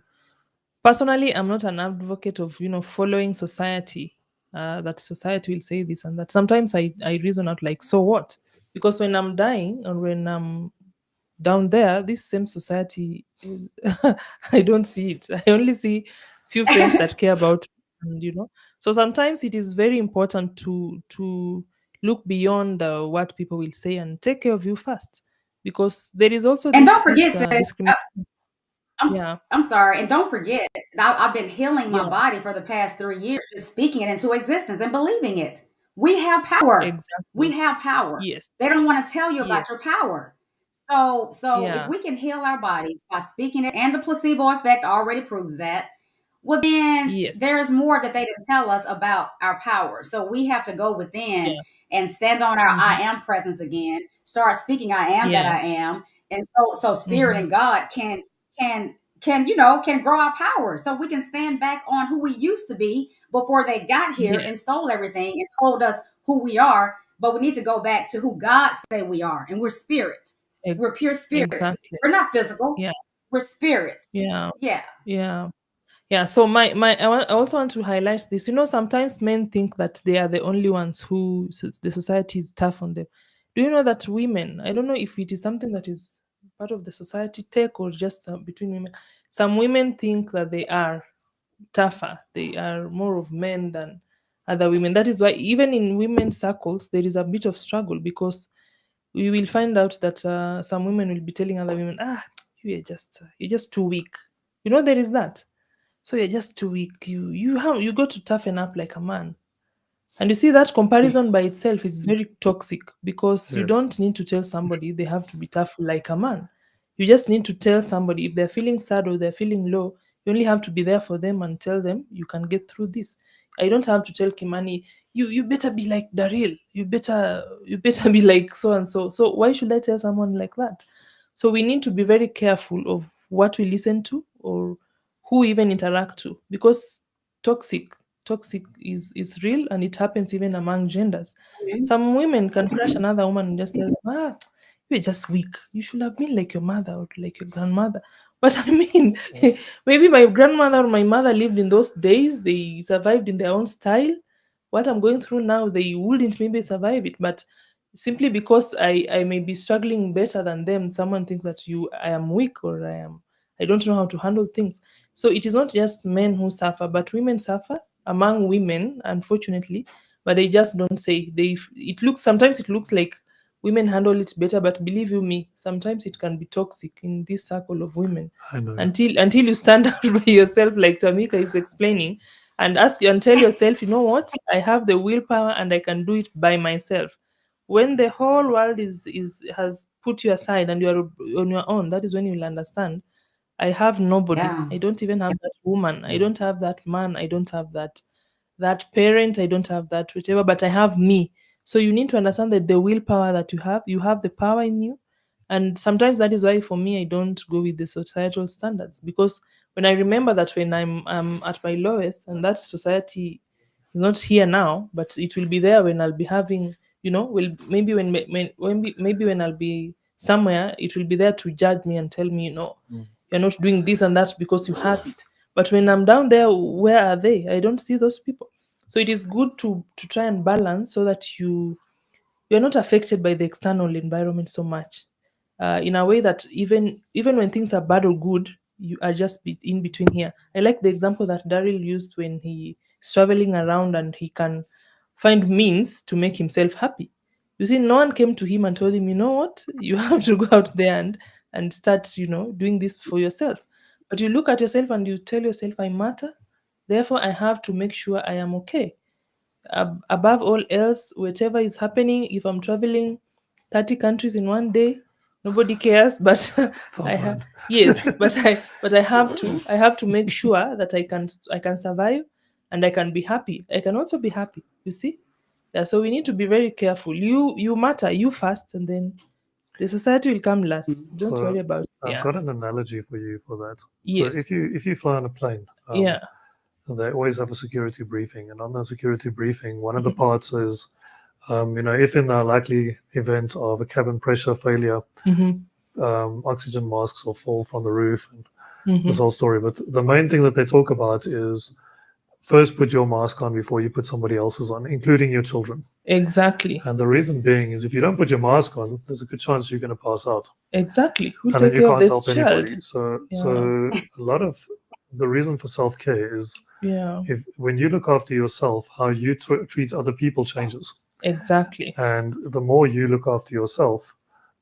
Personally, I'm not an advocate of, following society, that society will say this and that. Sometimes I reason out like, so what? Because when I'm dying or when I'm down there, this same society, I don't see it. I only see few friends that care about, and so sometimes it is very important to look beyond what people will say and take care of you first, because there is also And this don't forget, sis, discrimination. I'm sorry. And don't forget, I've been healing my body for the past 3 years, just speaking it into existence and believing it. We have power. Exactly. We have power. Yes. They don't want to tell you about your power. So Yeah. if we can heal our bodies by speaking it, and the placebo effect already proves that, well, then Yes. there's more that they didn't tell us about our power. So we have to go within and stand on our I am presence again, start speaking I am that I am. And so spirit and God can can grow our power so we can stand back on who we used to be before they got here and Yes. stole everything and told us who we are. But we need to go back to who God say we are, and we're spirit. We're pure spirit. Exactly. We're not physical. Yeah. We're spirit. Yeah. Yeah. Yeah. Yeah. So I also want to highlight this. Sometimes men think that they are the only ones who the society is tough on them. Do you know that women? I don't know if it is something that is part of the society take or just between women. Some women think that they are tougher. They are more of men than other women. That is why even in women's circles there is a bit of struggle, because we will find out that some women will be telling other women, you're just too weak. There is that. So you're just too weak. You got to toughen up like a man. And you see that comparison by itself is very toxic, because you Yes. don't need to tell somebody they have to be tough like a man. You just need to tell somebody if they're feeling sad or they're feeling low, you only have to be there for them and tell them you can get through this. I don't have to tell Kimani, you better be like Daryl. You better be like so and so. So why should I tell someone like that? So we need to be very careful of what we listen to or who we even interact to, because toxic toxic is real, and it happens even among genders. Some women can crush another woman and just tell them, you're just weak. You should have been like your mother or like your grandmother. But I mean, maybe my grandmother or my mother lived in those days. They survived in their own style. What I'm going through now, they wouldn't maybe survive it. But simply because I may be struggling better than them, someone thinks that I am weak, or I don't know how to handle things. So it is not just men who suffer, but women suffer among women, unfortunately. But they just don't say. Sometimes it looks like women handle it better, but believe you me, sometimes it can be toxic in this circle of women. I know. Until you stand out by yourself, like Tamika is explaining, and ask you and tell yourself, you know what, I have the willpower and I can do it by myself. When the whole world is has put you aside and you are on your own, that is when you'll understand, I have nobody. Yeah. I don't even have that woman. I Mm. don't have that man. I don't have that parent. I don't have that whatever, but I have me. So you need to understand that the willpower that you have the power in you. And sometimes that is why for me I don't go with the societal standards, because when I remember that when I'm at my lowest, and that society is not here now, but it will be there when I'll be having, will maybe maybe when I'll be somewhere, it will be there to judge me and tell me, Mm. you're not doing this and that because you have it. But when I'm down there, where are they? I don't see those people. So it is good to try and balance, so that you're not affected by the external environment so much, in a way that even when things are bad or good, you are just in between here. I like the example that Daryl used when he is traveling around and he can find means to make himself happy. You see, no one came to him and told him, you know what, you have to go out there and start, doing this for yourself. But you look at yourself and you tell yourself, I matter, therefore I have to make sure I am okay. Above all else, whatever is happening, if I'm traveling 30 countries in one day, nobody cares. But It's all I have fun. yes, but I have to make sure that I can survive, and I can be happy. I can also be happy. You see, yeah. So we need to be very careful. You matter. You first, and then the society will come last. Don't worry So about it. I've Yeah. got an analogy for you for that. So Yes. if you fly on a plane, Yeah. they always have a security briefing, and on the security briefing, one of the Mhm. parts is, if in the likely event of a cabin pressure failure, Mhm. oxygen masks will fall from the roof, and this Mhm. whole story. But the main thing that they talk about is first put your mask on before you put somebody else's on, including your children. Exactly. And the reason being is if you don't put your mask on, there's a good chance you're going to pass out, Exactly. Who'll and then take you care of can't this help child? anybody. So Yeah. a lot of the reason for self care is Yeah. if when you look after yourself, how you treat other people changes. Exactly. And the more you look after yourself,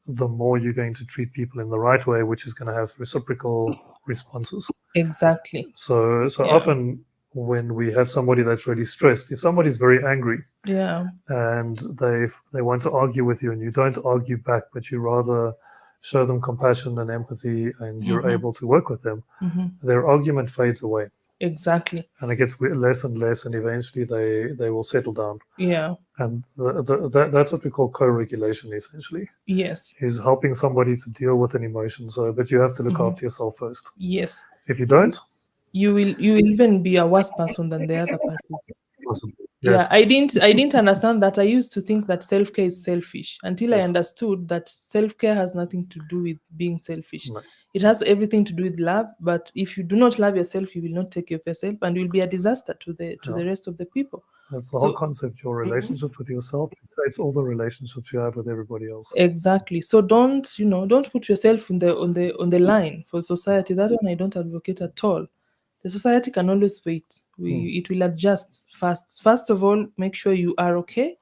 the more you're going to treat people in the right way, which is going to have reciprocal responses. Exactly. So Yeah. often when we have somebody that's really stressed, if somebody's very angry Yeah. and they want to argue with you and you don't argue back, but you rather show them compassion and empathy and you're Mhm. able to work with them, Mhm. their argument fades away. Exactly. and it gets less and less, and eventually they will settle down. Yeah. And that's what we call co-regulation, essentially, Yes. is helping somebody to deal with an emotion. So, but you have to look Mhm. after yourself first. Yes. If you don't, You will even be a worse person than the other parties. possibly. Yeah, Yes. I didn't understand that. I used to think that self-care is selfish until I Yes. understood that self-care has nothing to do with being selfish. No. It has everything to do with love, but if you do not love yourself, you will not take care of yourself and you will be a disaster to the Yeah. rest of the people. That's the whole So concept. Your relationship with yourself dictates all the relationships you have with everybody else. exactly. So don't put yourself on the line for society. That one I don't advocate at all. The society can always wait. It will adjust fast. First of all, make sure you are okay.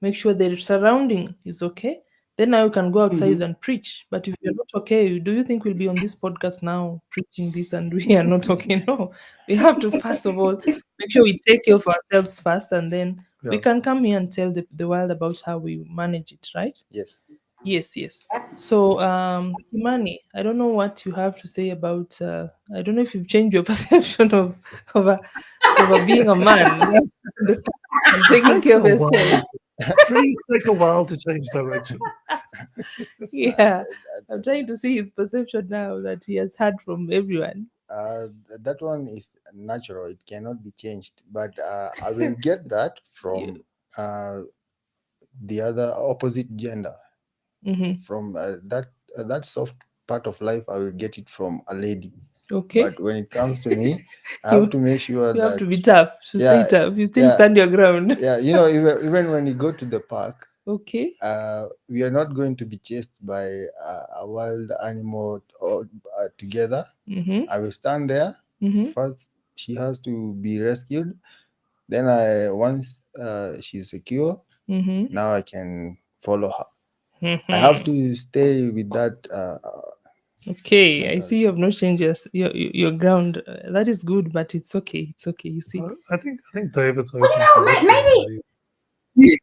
Make sure the surrounding is okay. Then now you can go outside Mhm. and preach. But if you're not okay, do you think we'll be on this podcast now preaching this and we are not okay? No. We have to first of all make sure we take care of ourselves first, and then we Yeah. can come here and tell the world about how we manage it, right? Yes. Yes, yes. So, Imani, I don't know what you have to say about. I don't know if you've changed your perception of, a, of being a man and It taking takes care a of yourself. while. Trees take a while to change direction. Yeah, I'm trying to see his perception now that he has heard from everyone. That one is natural. It cannot be changed. But I will get that Yeah. from the other opposite gender. Mm-hmm. From that soft part of life, I will get it from a lady. Okay. But when it comes to me, I have You to make sure you have to that be tough. To stay yeah, tough. You still yeah, stand your ground. yeah. Even when you go to the park, Okay. we are not going to be chased by a wild animal or together. Mm-hmm. I will stand there. Mm-hmm. First, she has to be rescued. Then once she's secure, Mm-hmm. now I can follow her. I Mm-hmm. have to stay with that Okay, I see mentality. you have not changed your ground. That is good, but it's okay. It's okay. You see. I think David's Well, open to listening. maybe.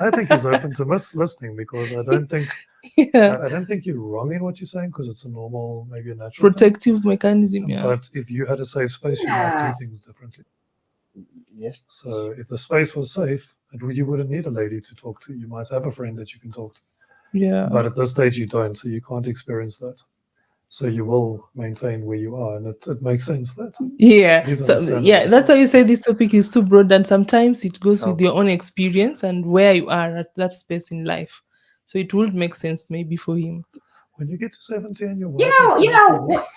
I think he's open to listening because I don't think Yeah. I don't think you're wrong in what you're saying because it's a normal, maybe a natural thing. Protective mechanism. Yeah. But if you had a safe space, you might do things differently. Yes. So if the space was safe, you wouldn't need a lady to talk to. You might have a friend that you can talk to. Yeah. But at this stage, you don't, so you can't experience that. So you will maintain where you are, and it makes sense that Yeah. it is So understandable. yeah, that's why you say this topic is too broad, and sometimes it goes with Oh, your own experience and where you are at that space in life. So it would make sense maybe for him. When you get to 70 and your You wife is know, you going for a know. walk,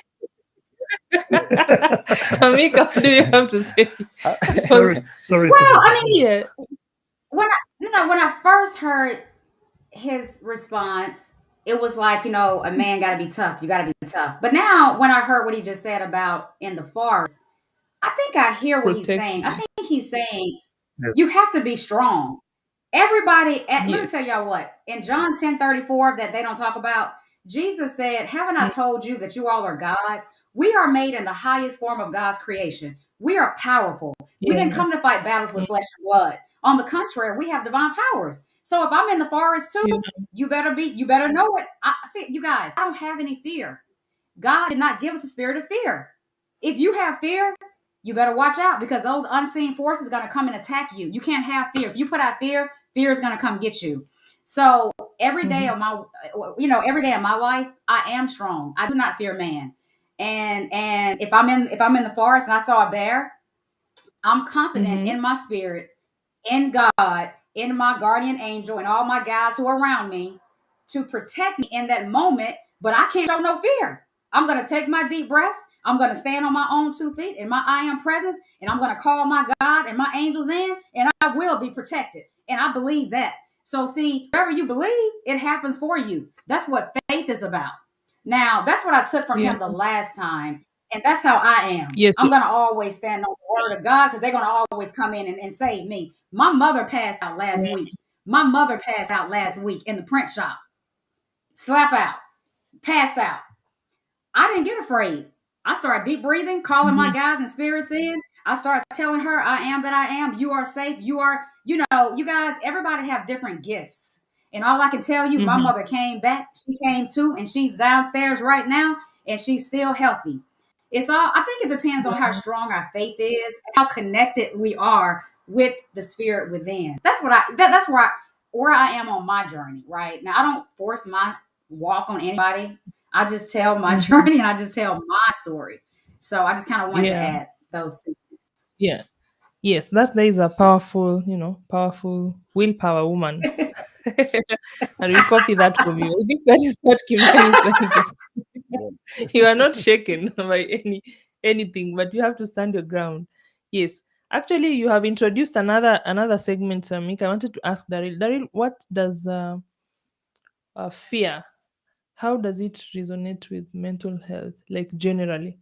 Tamika, what do you have to say? sorry, Well, Tamika, I mean, please. Yeah. when I first heard his response, it was like, a man got to be tough. You got to be tough. But now, when I heard what he just said about in the forest, I think I hear what he's Protect saying. I you. think he's saying Yes, you have to be strong. Everybody, let me Yes. tell y'all what, in John 10:34 that they don't talk about, Jesus said, haven't I told you that you all are gods? We are made in the highest form of God's creation. We are powerful. We didn't Yeah. come to fight battles with flesh and blood. On the contrary, we have divine powers. So if I'm in the forest too, Yeah. you better know it. See, you guys, I don't have any fear. God did not give us a spirit of fear. If you have fear, you better watch out because those unseen forces are going to come and attack you. You can't have fear. If you put out fear, fear is going to come get you. So every day of every day of my life, I am strong. I do not fear man. And if I'm in the forest and I saw a bear, I'm confident Mm-hmm. in my spirit, in God, in my guardian angel, and all my guys who are around me to protect me in that moment. But I can't show no fear. I'm going to take my deep breaths. I'm going to stand on my own 2 feet in my I am presence, and I'm going to call my God and my angels in, and I will be protected. And I believe that. So, see, wherever you believe, it happens for you. That's what faith is about. Now, that's what I took from Yeah. him the last time. And that's how I am. Yes. I'm going to always stand on the word of God because they're going to always come in and save me. My mother passed out last week. My mother passed out last week in the print shop. Slap out. Passed out. I didn't get afraid. I started deep breathing, calling my guys and spirits in. I started telling her, I am that I am. You are safe. You are, you guys, everybody have different gifts. And all I can tell you, my Mm-hmm. mother came back. She came too, and she's downstairs right now, and she's still healthy. it's all, I think it depends on how strong our faith is, how connected we are with the spirit within. That's what that's where I am on my journey right now. I don't force my walk on anybody. I just tell my journey and I just tell my story. So I just kind of wanted to Yeah. add those two things. Yeah. Yes, that is a powerful, powerful willpower woman. And we copy that from you. I think that is what Kimani is trying to say. You are not shaken by anything, but you have to stand your ground. Yes. Actually, you have introduced another segment, Samik. I wanted to ask Daryl. Daryl, what does fear? How does it resonate with mental health? Like generally,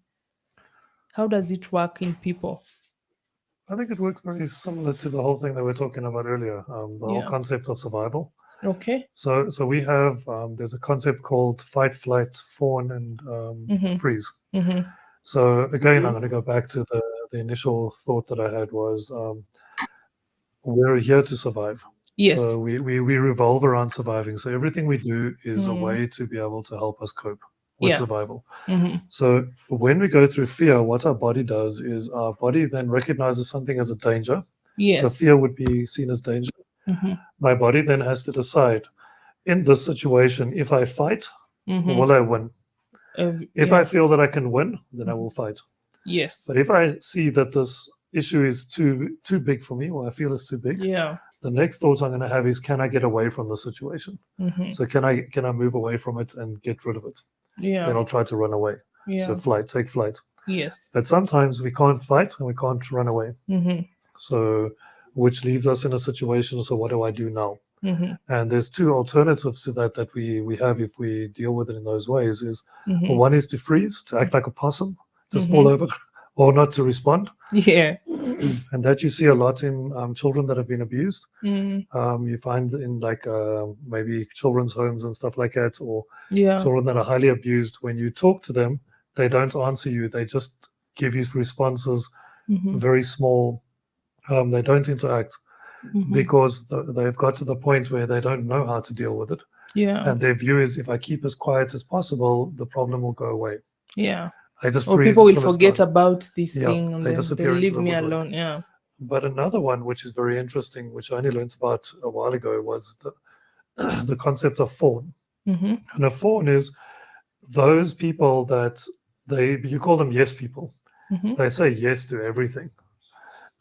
how does it work in people? I think it works very similar to the whole thing that we are talking about earlier, the whole Yeah. concept of survival. Okay. So we have there's a concept called fight, flight, fawn, and freeze. Mm-hmm. So again, I'm going to go back to the initial thought that I had was we're here to survive. Yes. So we revolve around surviving. So everything we do is a way to be able to help us cope with Yeah. survival. Mm-hmm. So when we go through fear, what our body does is our body then recognizes something as a danger. Yes. So fear would be seen as danger. Mm-hmm. My body then has to decide, in this situation, if I fight, will I win? If Yeah. I feel that I can win, then I will fight. Yes. But if I see that this issue is too big for me, or I feel it's too big, Yeah. the next thought I'm going to have is, can I get away from the situation? Mm-hmm. So can I move away from it and get rid of it? Then Yeah. I'll try to run away. Yeah. So take flight. Yes. But sometimes we can't fight and we can't run away. Mm-hmm. So which leaves us in a situation. So what do I do now? Mm-hmm. And there's two alternatives to that we have if we deal with it in those ways. Is Mm-hmm. one is to freeze, to act like a possum, just fall over, or not to respond. Yeah. And that you see a lot in children that have been abused. Mm-hmm. You find in like maybe children's homes and stuff like that, or Yeah. children that are highly abused. When you talk to them, they don't answer you. They just give you responses, Mm-hmm. very small. They don't interact Mm-hmm. because they've got to the point where they don't know how to deal with it. Yeah. And their view is, if I keep as quiet as possible, the problem will go away. Yeah. I just Or freeze people will until it's forget gone. about this Yeah, thing and they then disappear they'll into leave the me woodwork. alone. Yeah. But another one, which is very interesting, which I only learned about a while ago, was the concept of fawn. Mm-hmm. And a fawn is those people that you call them yes people. Mm-hmm. They say yes to everything.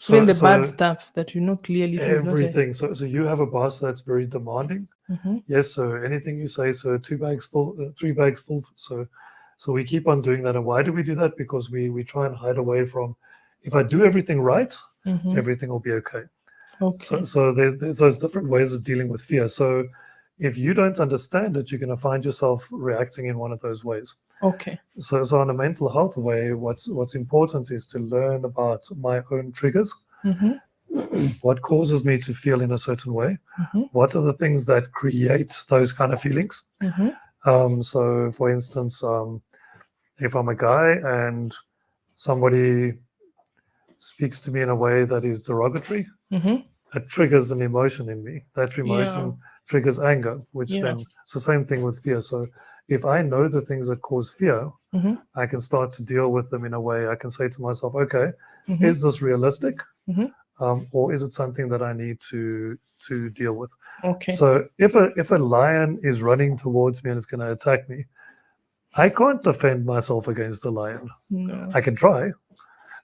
Even the bad stuff that clearly is not everything. So you have a boss that's very demanding. Mm-hmm. Yes, so anything you say, so 2 bags full, 3 bags full. So we keep on doing that. And why do we do that? Because we try and hide away from, if I do everything right, Mm-hmm. everything will be okay. Okay. So there's those different ways of dealing with fear. So if you don't understand it, you're going to find yourself reacting in one of those ways. Okay. So on a mental health way, what's important is to learn about my own triggers. Mm-hmm. What causes me to feel in a certain way? Mm-hmm. What are the things that create those kind of feelings? Mm-hmm. So for instance, if I'm a guy and somebody speaks to me in a way that is derogatory, Mm-hmm. it triggers an emotion in me. That emotion triggers anger, which then it's the same thing with fear. So if I know the things that cause fear, Mm-hmm. I can start to deal with them in a way. I can say to myself, okay, Mm-hmm. is this realistic? Mm-hmm. Or is it something that I need to deal with? Okay. So if a lion is running towards me and it's going to attack me, I can't defend myself against a lion. No. I can try,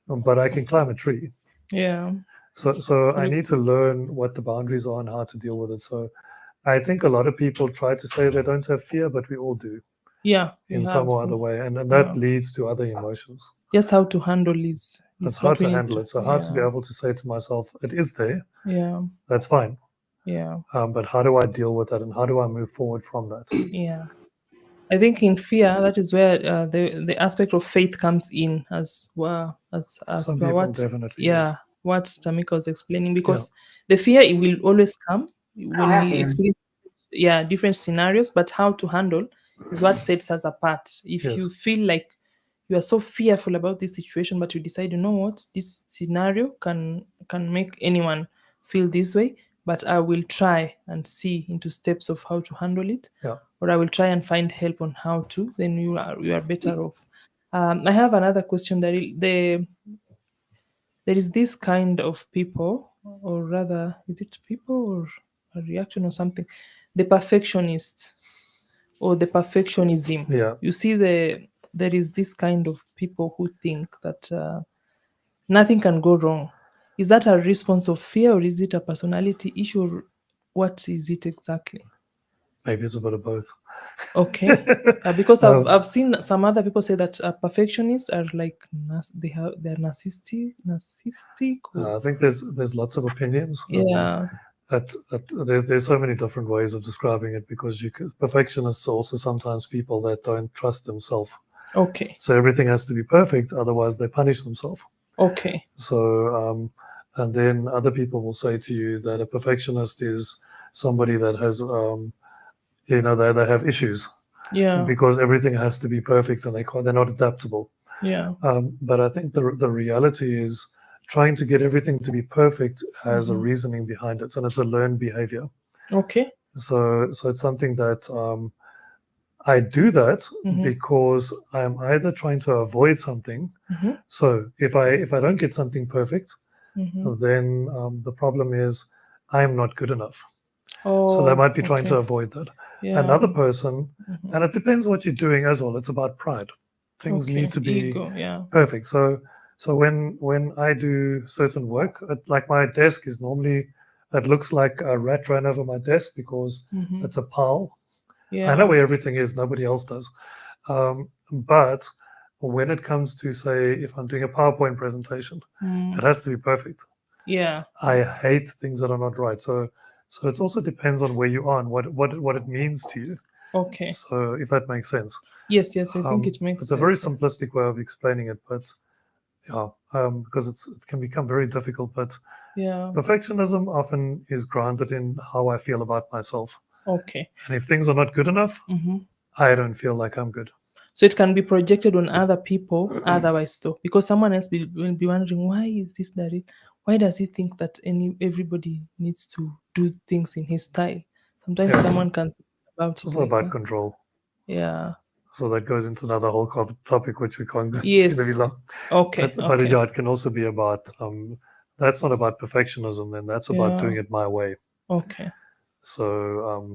but I can climb a tree. Yeah. So I need to learn what the boundaries are and how to deal with it. So I think a lot of people try to say they don't have fear, but we all do Yeah. in some or other way. And that leads to other emotions. Just how to handle is It's hard what we to need handle it. So how to be able to say to myself, it is there. Yeah. That's fine. Yeah. But how do I deal with that, and how do I move forward from that? Yeah. I think in fear, that is where the aspect of faith comes in as well as Some per people what definitely. yeah Yes. what Tamika was explaining, because the fear, it will always come when have we fear. experience different scenarios, but how to handle is what sets us apart. If Yes. you feel like you are so fearful about this situation, but you decide, you know what, this scenario can make anyone feel this way, but I will try and see into steps of how to handle it, Yeah. or I will try and find help on how to, then you are better off. I have another question. There is this kind of people, or rather, is it people or a reaction or something? The perfectionists or the perfectionism. Yeah. You see, there is this kind of people who think that nothing can go wrong. Is that a response of fear, or is it a personality issue? Or what is it exactly? Maybe it's a bit of both. Okay. Because Um, I've seen some other people say that perfectionists are like they're narcissistic or I think there's lots of opinions. yeah. There's so many different ways of describing it because perfectionists are also sometimes people that don't trust themselves. Okay. So everything has to be perfect, otherwise they punish themselves. Okay. So, and then other people will say to you that a perfectionist is somebody that has, they have issues Yeah. because everything has to be perfect and they're not adaptable. Yeah. But I think the reality is trying to get everything to be perfect has a reasoning behind it, and it's a learned behavior. Okay. So it's something that I do that Mhm. because I'm either trying to avoid something. Mhm. So if I don't get something perfect, Mhm. then the problem is I'm not good enough. So they Oh, might be trying to okay. avoid that. Yeah. Another person, Mhm. and it depends what you're doing as well. It's about pride. Things Okay. need to be Ego. Yeah. perfect. So when I do certain work, like my desk is normally, it looks like a rat ran over my desk because Mhm. it's a pile. I know Yeah. where everything is. Nobody else does. But when it comes to, say, if I'm doing a PowerPoint presentation, Mm. it has to be perfect. Yeah. I hate things that are not right. So it also depends on where you are and what it means to you. Okay. So if that makes sense, Yes. Yes. I think it makes it's a very sense. Yeah. simplistic way of explaining it, but yeah, because it can become very difficult. But Yeah. perfectionism often is grounded in how I feel about myself, Okay. and if things are not good enough, Mhm. I don't feel like I'm good. So it can be projected on other people otherwise though, because someone else will be wondering why is this that it, why does he think that everybody needs to do things in his style? Sometimes Yeah, someone can think about it's it also like about that. control. Yeah. So that goes into another whole topic, which we can't go. It's going to Yes. be long. Okay. But Okay. yeah, it can also be about that's not about perfectionism, then that's about Yeah. doing it my way. Okay. So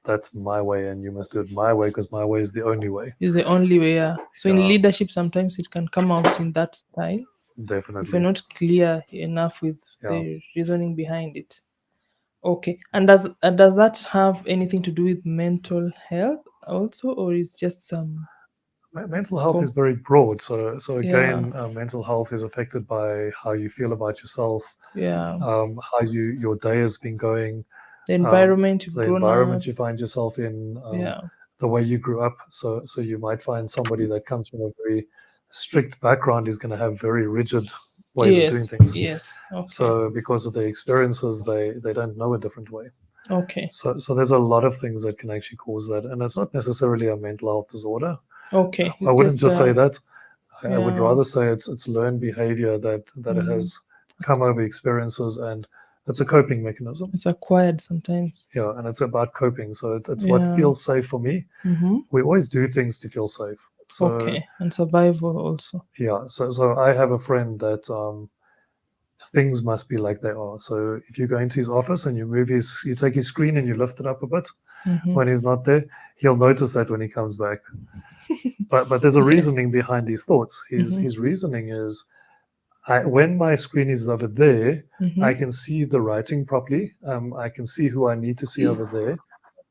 that's my way, and you must do it my way because my way is the only way. Is the only way. Yeah. So in Yeah, leadership, sometimes it can come out in that style if you're definitely. not clear enough with Yeah, the reasoning behind it. Okay. And does that have anything to do with mental health also, or is just some? mental health is Com- very broad. So yeah. again, mental health is affected by how you feel about yourself, Yeah. how your day has been going, The um, environment you've the grown up. environment you find yourself in, Yeah. the way you grew up. So you might find somebody that comes from a very strict background is going to have very rigid ways of doing Yes. things. Yes. Okay. So because of their experiences, they don't know a different way. Okay. So there's a lot of things that can actually cause that, and it's not necessarily a mental health disorder. Okay. I It's wouldn't just just say that. I would yeah. rather say it's learned behavior that it Mm. has come over experiences, and it's a coping mechanism. It's acquired sometimes. Yeah, and it's about coping. So it's what Yeah. feels safe for me. Mm-hmm. We always do things to feel safe. So Okay. And survival also. yeah, so I have a friend that things must be like they are. So if you go into his office and you take his screen and you lift it up a bit Mm-hmm. when he's not there, he'll notice that when he comes back. But there's a Yeah. reasoning behind these thoughts. Mm-hmm. His reasoning is when my screen is over there, Mm-hmm. I can see the writing properly. I can see who I need to see over there.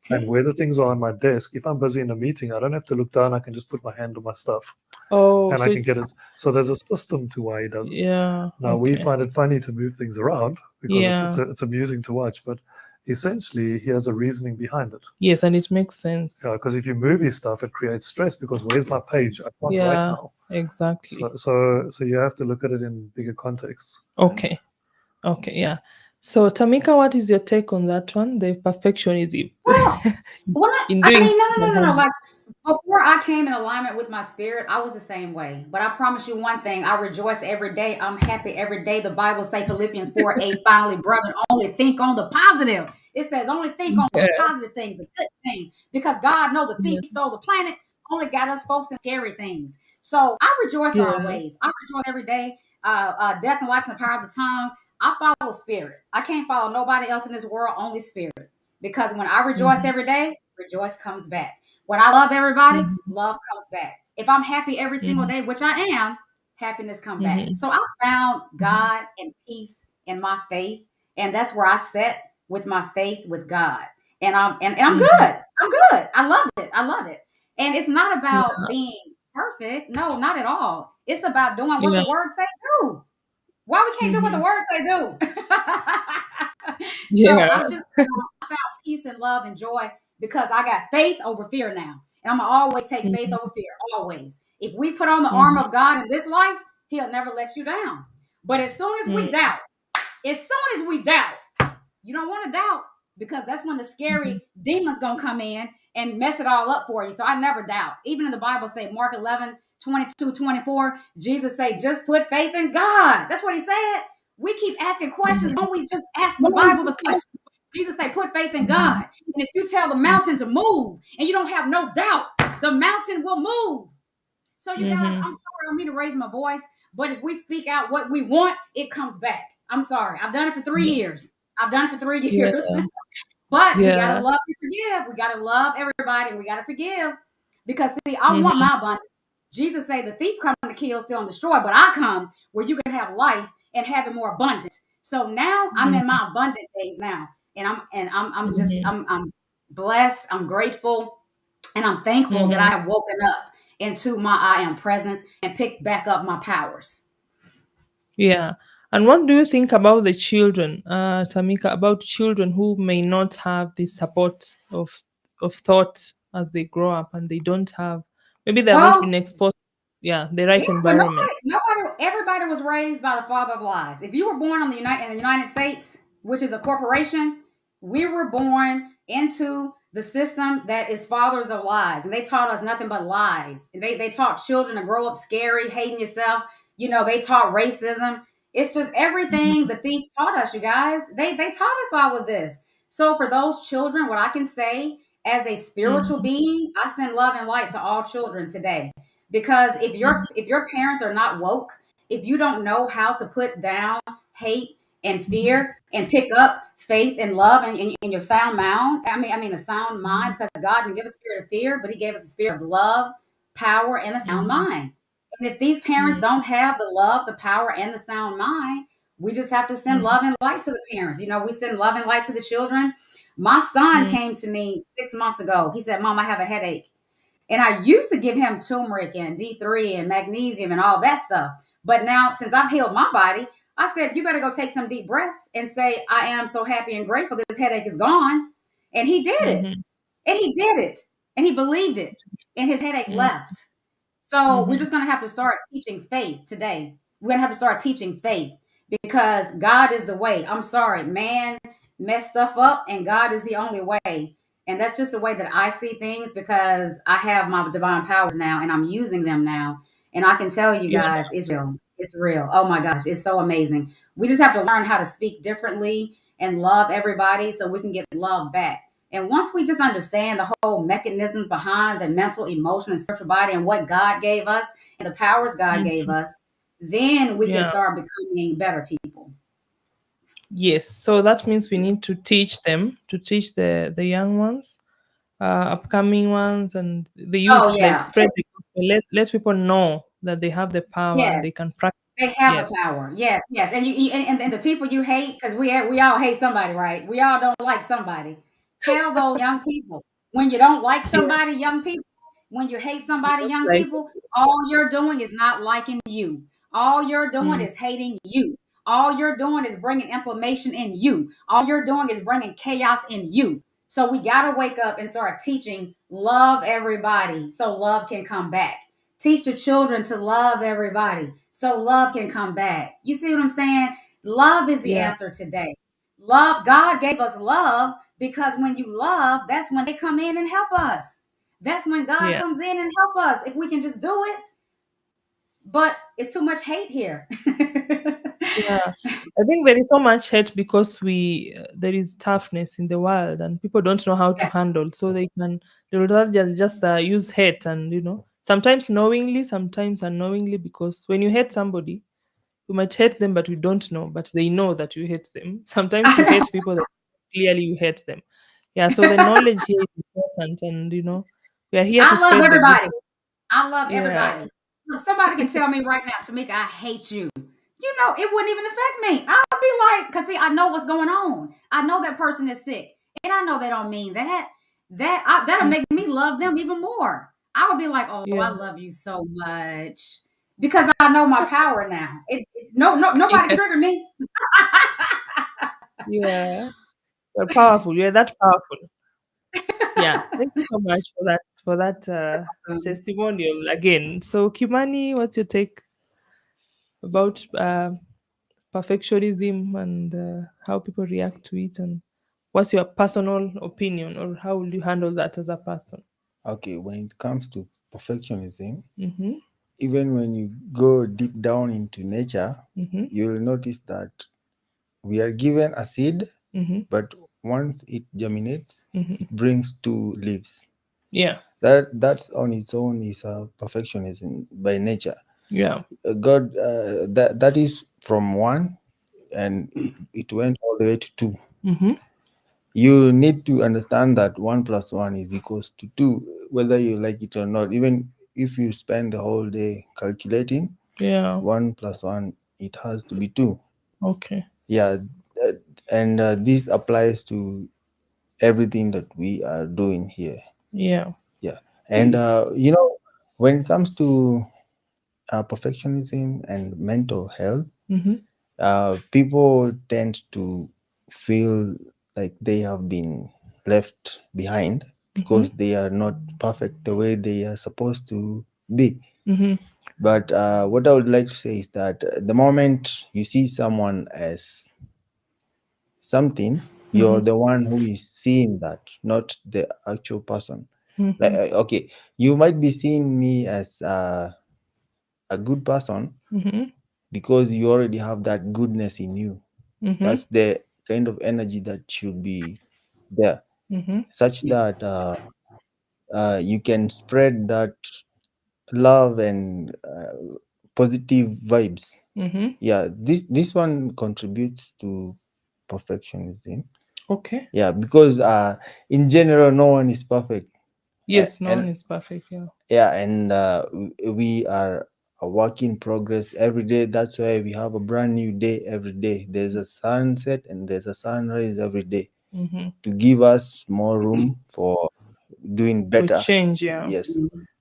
And Okay. where the things are on my desk, if I'm busy in a meeting, I don't have to look down. I can just put my hand on my stuff Oh, and I so can get it's it. So there's a system to why he does it. yeah. Now, we Okay. find it funny to move things around because Yeah. it's amusing to watch, but essentially, he has a reasoning behind it. Yes, and it makes sense. Because if you move his stuff, it creates stress because where's my page? I can't write Yeah. now. Exactly. So you have to look at it in bigger contexts. Okay. Okay. Yeah. So Tamika, what is your take on that one? The perfectionism Well, in I doing mean, no, your no, no, no, no. homework. Like before I came in alignment with my spirit, I was the same way. But I promise you one thing: I rejoice every day. I'm happy every day. The Bible say Philippians 4:8. Finally, brethren, only think on the positive. It says only think on Yeah. the positive things, the good things, because God know the thief Yeah. stole the planet. only got us folks in scary things. So I rejoice Yeah. always. I rejoice every day. Death and life's in the power of the tongue. I follow spirit. I can't follow nobody else in this world, only spirit. Because when I rejoice Mhm. every day, rejoice comes back. When I love everybody, Mhm. love comes back. If I'm happy every single Mhm. day, which I am, happiness come back. Mhm. So I found Mhm. God and peace in my faith, and that's where I sat with my faith with God. And I'm good. Mhm. I'm good. I love it. I love it. And it's not about Yeah. being perfect. No, not at all. It's about doing what Yeah. the word say do. Why we can't do what the Mhm. word say do? So Yeah. I'm just found peace and love and joy because I got faith over fear now. And I'm gonna always take faith Mhm. over fear. Always. If we put on the armor Mhm. of God in this life, he'll never let you down. But as soon as we Mhm. doubt, as soon as we doubt, you don't want to doubt because that's when the Mhm. scary demon's gonna come in and mess it all up for you. So I never doubt. Even in the Bible say Mark 11:22-24, Jesus say, just put faith in God. That's what he said. We keep asking questions. Mhm. Won't we just ask the Bible the question? Jesus say, put faith in God. Mhm. And if you tell the mountain to move and you don't have no doubt, the mountain will move. So you guys, I'm Mhm. sorry, I don't mean to raise my voice, but if we speak out what we want, it comes back. I'm sorry. I've done it for 3 years. I've done it for 3 years. Yeah. But we gotta Yeah. love and forgive. We gotta love everybody. We gotta forgive. Because see, I want Mhm. my abundance. Jesus say the thief come to kill, steal, and destroy, but I come where you can have life and have it more abundant. So now I'm in Mhm. my abundant days now. And I'm just Mhm. I'm blessed, I'm grateful, and I'm thankful that I Mhm. have woken up into my I am presence and picked back up my powers. Yeah. And what do you think about the children, Tamika, about children who may not have the support of thought as they grow up and they don't have, maybe they have not Well, been exposed, yeah, the yeah, right but environment. everybody was raised by the father of lies. If you were born in the United States, which is a corporation, we were born into the system that is fathers of lies, and they taught us nothing but lies. And they taught children to grow up scary, hating yourself. You know, they taught racism. It's just everything Mhm. the thief taught us, you guys. They taught us all of this. So for those children, what I can say as a spiritual Mhm. being, I send love and light to all children today because Mhm. if your parents are not woke, if you don't know how to put down hate and Mhm. fear and pick up faith and love in your sound mind, I mean a sound mind, Mhm. because God didn't give us a spirit of fear, but he gave us a spirit of love, power, and a sound Mhm. mind. And if these parents Mhm. don't have the love, the power, and the sound mind, we just have to send Mhm. love and light to the parents. You know, we send love and light to the children. My son Mhm. came to me 6 months ago. He said, Mom, I have a headache. And I used to give him turmeric and D3 and magnesium and all that stuff. But now, since I've healed my body, I said, you better go take some deep breaths and say, I am so happy and grateful this headache is gone. And he did it. Mhm. And he did it. And he believed it. And his headache Mhm. left. So we're Mhm. just going to have to start teaching faith today. We're going to have to start teaching faith because God is the way. I'm sorry, man messed stuff up, and God is the only way. And that's just the way that I see things because I have my divine powers now and I'm using them now. And I can tell you Yeah. guys, it's real. It's real. Oh my gosh, it's so amazing. We just have to learn how to speak differently and love everybody so we can get love back. And once we just understand the whole mechanisms behind the mental, emotional, and spiritual body and what God gave us and the powers God gave Mhm. us, then we can Yeah. start becoming better people. Yes. So that means we need to teach them, to teach the young ones, upcoming ones, and the Oh, youth, like yeah. spread the gospel. Let people know that they have the power and Yes. they can practice. They have the Yes. power. Yes, yes. And and the people you hate, because we all hate somebody, right? We all don't like somebody. Tell those young people when you don't like Yeah. somebody, young people, when you hate You somebody, don't young like people, all you're doing is not liking you. All you're doing it. is hating you. All you're doing is bringing inflammation in you. All you're doing is bringing chaos in you. So we got to wake up and start teaching love everybody so love can come back. Teach the children to love everybody so love can come back. You see what I'm saying? Love is the Yeah. answer today. Love, God gave us love because when you love, that's when they come in and help us. That's when God Yeah. comes in and help us if we can just do it. But it's too much hate here. Yeah, I think there is so much hate because there is toughness in the world and people don't know how to Yeah. handle, so they would rather just use hate, and sometimes knowingly, sometimes unknowingly, because when you hate somebody, you might hate them but you don't know, but they know that you hate them. Sometimes you hate people that clearly you hate them. Yeah, so the knowledge here is important, and we are here to I love spread the good. everybody. I love Yeah, everybody. Look, somebody can tell me right now, Tamika, I hate you. You know, it wouldn't even affect me. I'll be like, because see, I know what's going on. I know that person is sick. And I know they don't mean that. That'll mm, make me love them even more. I would be like, oh, yeah, I love you so much. Because I know my power now. No, nobody can yeah, trigger me. yeah. You're powerful. You're that powerful. Yeah, thank you so much for that testimonial again. So Kimani, what's your take about perfectionism and how people react to it, and what's your personal opinion, or how will you handle that as a person? Okay, when it comes to perfectionism, Mm-hmm. even when you go deep down into nature, Mm-hmm. you'll notice that we are given a seed, Mm-hmm. but once it germinates, Mm-hmm. it brings two leaves. Yeah. That's on its own is a perfectionism by nature. Yeah. God, that is from one, and it went all the way to two. Mm-hmm. You need to understand that one plus one is equals to two, whether you like it or not. Even if you spend the whole day calculating Yeah. one plus one, it has to be two. Okay. Yeah, uh, and this applies to everything that we are doing here. Yeah. Yeah, and when it comes to perfectionism and mental health, Mm-hmm. people tend to feel like they have been left behind Mm-hmm. because they are not perfect the way they are supposed to be. Mm-hmm. But what I would like to say is that the moment you see someone as something, you're Mm-hmm. the one who is seeing that, not the actual person. Like, Mm-hmm. okay, you might be seeing me as a good person Mm-hmm. because you already have that goodness in you. Mm-hmm. That's the kind of energy that should be there, Mm-hmm. such that you can spread that love and positive vibes. Mm-hmm. Yeah, this one contributes to perfectionism. Okay. Yeah, because in general, no one is perfect. Yes, no one And is perfect. Yeah. yeah, and we are a work in progress every day. That's why we have a brand new day every day. There's a sunset and there's a sunrise every day Mm-hmm. to give us more room for doing For better. change. Yeah. Yes.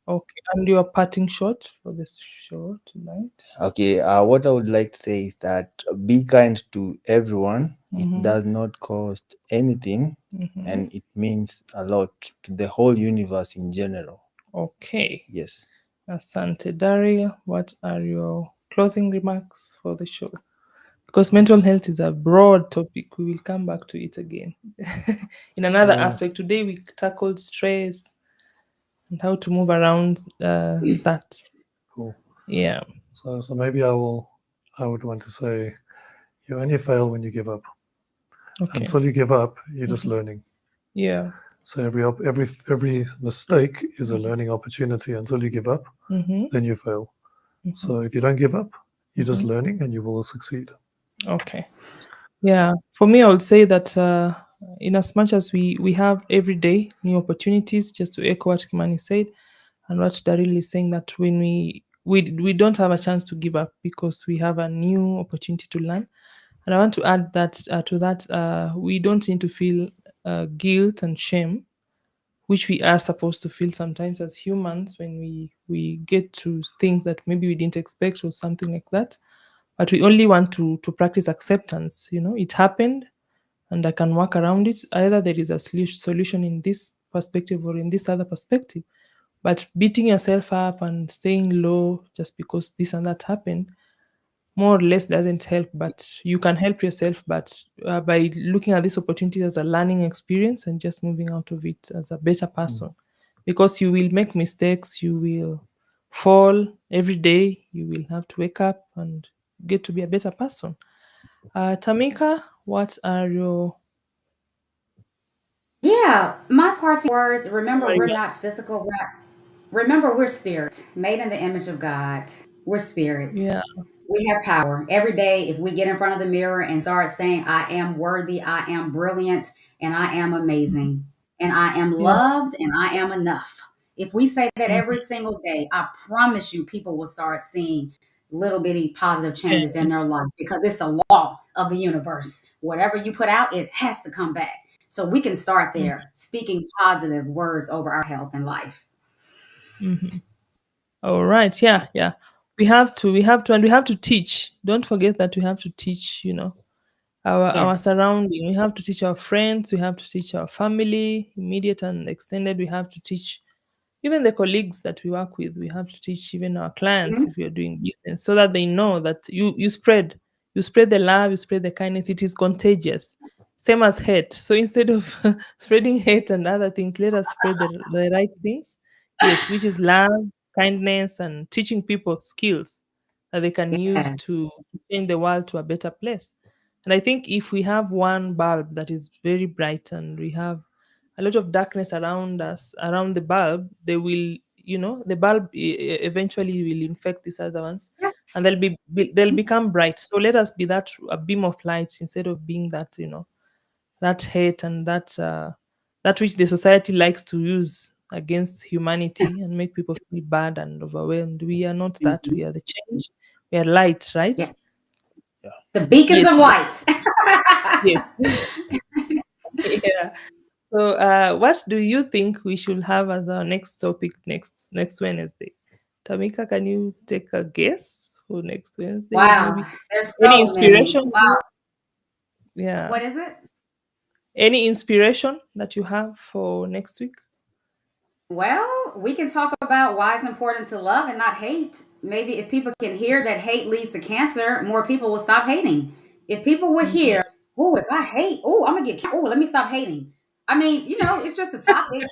Okay. And your parting shot for this show tonight? Okay. What I would like to say is that be kind to everyone. It Mm-hmm. does not cost anything, Mm-hmm. and it means a lot to the whole universe in general. Okay. Yes. Asante Daria, what are your closing remarks for the show? Because mental health is a broad topic. We will come back to it again. In another So, aspect, today we tackled stress and how to move around that. cool. Yeah. So maybe I would want to say you only fail when you give up. Okay. Until you give up, you're just learning. Yeah. So every mistake is a learning opportunity. Until you give up, Mm-hmm. then you fail. So if you don't give up, you're just learning and you will succeed. Okay. Yeah. For me, I would say that in as much as we have every day new opportunities, just to echo what Kimani said, and what Daryl is saying, that when we don't have a chance to give up because we have a new opportunity to learn. And I want to add that to that we don't need to feel guilt and shame, which we are supposed to feel sometimes as humans when we get to things that maybe we didn't expect or something like that. But we only want to practice acceptance. It happened, and I can work around it. Either there is a solution in this perspective or in this other perspective. But beating yourself up and staying low just because this and that happened more or less doesn't help. But you can help yourself, but by looking at this opportunity as a learning experience and just moving out of it as a better person, because you will make mistakes, you will fall every day, you will have to wake up and get to be a better person. Tamika, what are your Yeah, my parting words. Remember, oh, we're yeah. not physical. Remember, we're spirit, made in the image of God. We're spirit. Yeah. We have power. Every day, if we get in front of the mirror and start saying, I am worthy, I am brilliant, and I am amazing, and I am Yeah. loved, and I am enough. If we say that Mhm. every single day, I promise you, people will start seeing little bitty positive changes in Change. their life because it's a law of the universe. Whatever you put out, it has to come back. So we can start Mhm. there, speaking positive words over our health and life. Mhm. All right. Yeah. Yeah. We have to, and we have to teach. Don't forget that we have to teach, our Yes. surrounding. We have to teach our friends, we have to teach our family, immediate and extended. We have to teach even the colleagues that we work with. We have to teach even our clients Mhm. if we are doing business, so that they know that you spread the love, you spread the kindness. It is contagious, same as hate. So instead of spreading hate and other things, let us spread the right things. Yes, which is love, kindness, and teaching people skills that they can use Yes. to change the world to a better place. And I think if we have one bulb that is very bright, and we have a lot of darkness around us, around the bulb, they will, the bulb eventually will infect these other ones, Yeah. and they'll become bright. So let us be that a beam of light, instead of being that, that hate, and that which the society likes to use against humanity and make people feel bad and overwhelmed. We are not that. Mhm. We are the change. We are light, right? Yes. Yeah. The beacons of Yes, yes, light. yes. Yeah. So, what do you think we should have as our next topic next Wednesday? Tamika, can you take a guess for next Wednesday, or Wow. maybe There's any so many. inspiration? Wow. Yeah, What is it? any inspiration that you have for next week? Well, we can talk about why it's important to love and not hate. Maybe if people can hear that hate leads to cancer, more people will stop hating. If people would Mhm. hear, oh, if I hate, oh, I'm gonna get, oh, let me stop hating. I mean, it's just a topic.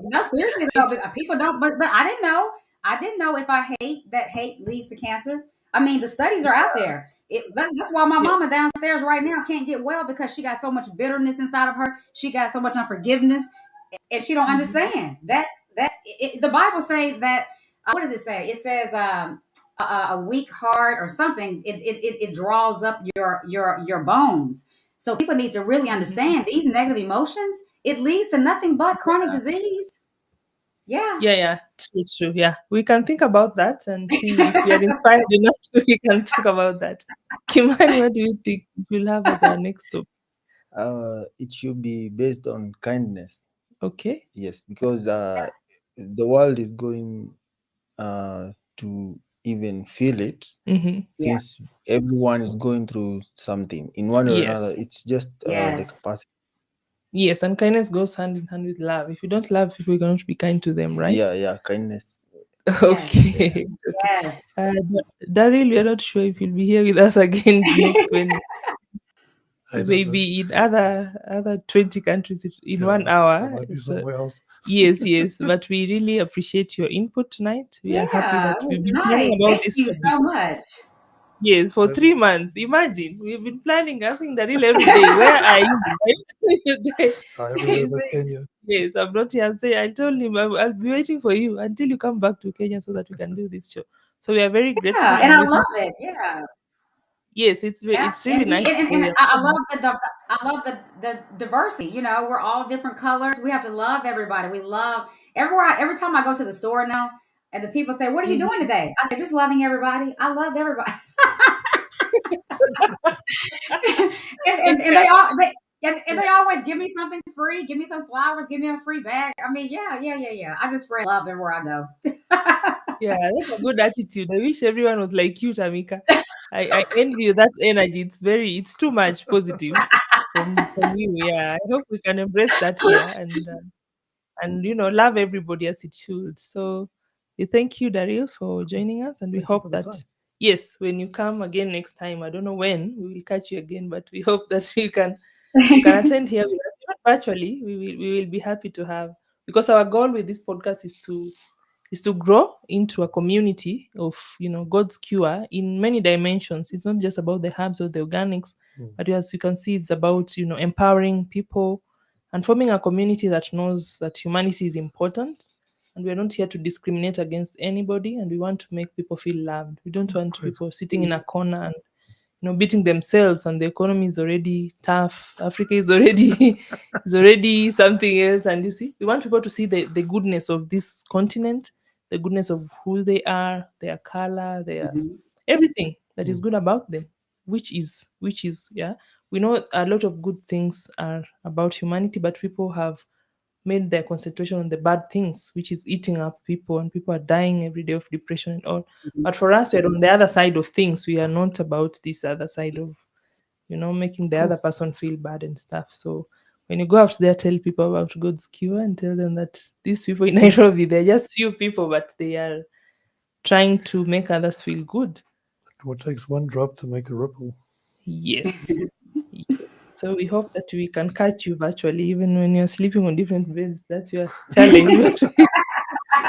No, seriously though, people don't. But I didn't know. I didn't know if I hate that hate leads to cancer. I mean, the studies are out there. That's why my Yeah. mama downstairs right now can't get well because she got so much bitterness inside of her. She got so much unforgiveness, and she don't Mhm. understand the Bible say that what does it say? It says a weak heart or something. It draws up your bones. So people need to really Mhm. understand these negative emotions. It leads to nothing but chronic disease. Yeah. Yeah, yeah, true, true. Yeah, we can think about that and see if we are inspired enough. We can talk about that. Kimani, what do you think we'll have as our next topic? It should be based on kindness. Okay. Yes, because the world is going to even feel it, Mm-hmm. Yeah. since everyone is going through something in one or another. Yes. It's just the Yes. capacity. Yes, and kindness goes hand in hand with love. If you don't love people, you cannot be kind to them, right? Yeah, yeah, kindness. Yes. Yeah. Okay. Okay. Yes. Daryl, we are not sure if you'll be here with us again next Wednesday. I You don't may know. be in other 20 countries in Yeah, one I hour. might be So somewhere else. yes, yes. But we really appreciate your input tonight. We are happy Yeah, that it we've was been planning nice. about Thank this you topic. so much. Yes, for Pleasure. 3 months. Imagine, we've been planning, asking Daryl every day, where are you? Everywhere He's but saying, Kenya. yes, I'm not here. I told him I'll be waiting for you until you come back to Kenya so that we can do this show. So we are very grateful, Yeah, and and I we love hope, it. Yeah. yes, Yeah, it's really nice to and hear. I love I love the diversity. We're all different colors. We have to love everybody. We love every time I go to the store now, and the people say, "What are you doing Mhm. today?" I say, "Just loving everybody. I love everybody." And they all and they always give me something free. Give me some flowers. Give me a free bag. I mean, yeah, yeah, yeah, yeah. I just spread love everywhere I go. Yeah, that's a good attitude. I wish everyone was like you, Tamika. I envy you that energy. It's too much positive from you. Yeah, I hope we can embrace that here, and love everybody as it should. So we thank you, Daryl, for joining us, and we Thank you for hope the that, time. yes, when you come again next time, I don't know when we will catch you again, but we hope that you can attend here with us, even virtually. We will be happy to have, because our goal with this podcast is to is to grow into a community of, God's cure in many dimensions. It's not just about the herbs or the organics, Mm. but as you can see, it's about, empowering people and forming a community that knows that humanity is important, and we're not here to discriminate against anybody, and we want to make people feel loved. We don't want Great. people sitting in a corner and, beating themselves, and the economy is already tough. Africa is already is already something else. And you see, we want people to see the goodness of this continent, the goodness of who they are, their color, their Mhm. everything that is Mm. good about them, which is yeah. We know a lot of good things are about humanity, but people have made their concentration on the bad things, which is eating up people, and people are dying every day of depression and all. Mhm. But for us, we're on the other side of things. We are not about this other side of, making the Cool. other person feel bad and stuff. So when you go out there, tell people about God's cure and tell them that these people in Nairobi, they're just few people, but they are trying to make others feel good. What takes one drop to make a ripple? Yes. Yes. So we hope that we can catch you virtually, even when you're sleeping on different beds. That's your challenge. But I want to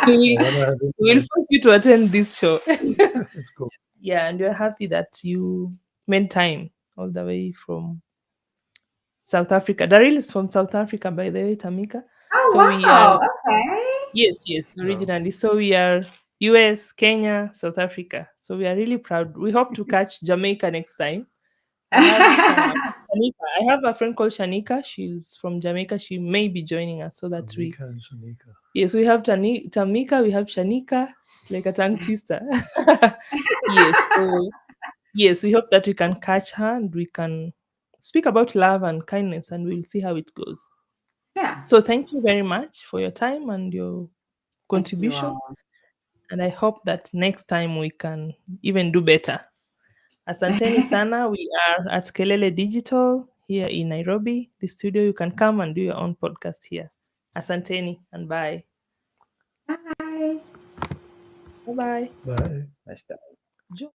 have we'll internet. force you to attend this show. It's cool. Yeah, and we're happy that you made time all the way from South Africa. Daryl is from South Africa, by the way, Tamika. Oh So we are, wow. Okay. yes, Yeah. originally. So we are US, Kenya, South Africa. So we are really proud. We hope to catch Jamaica next time. I have Shanika. I have a friend called Shanika. She's from Jamaica. She may be joining us so that we. Tamika and Shanika. Yes, we have Tamika, we have Shanika. It's like a tongue twister. Yes, so yes, we hope that we can catch her and we can speak about love and kindness, and we'll see how it goes. Yeah. So thank you very much for your time and your Thank you contribution. all. And I hope that next time we can even do better. Asanteni sana. We are at Kelele Digital here in Nairobi, the studio. You can come and do your own podcast here. Asanteni and bye. Bye. Bye bye. Bye. Nice. Jo-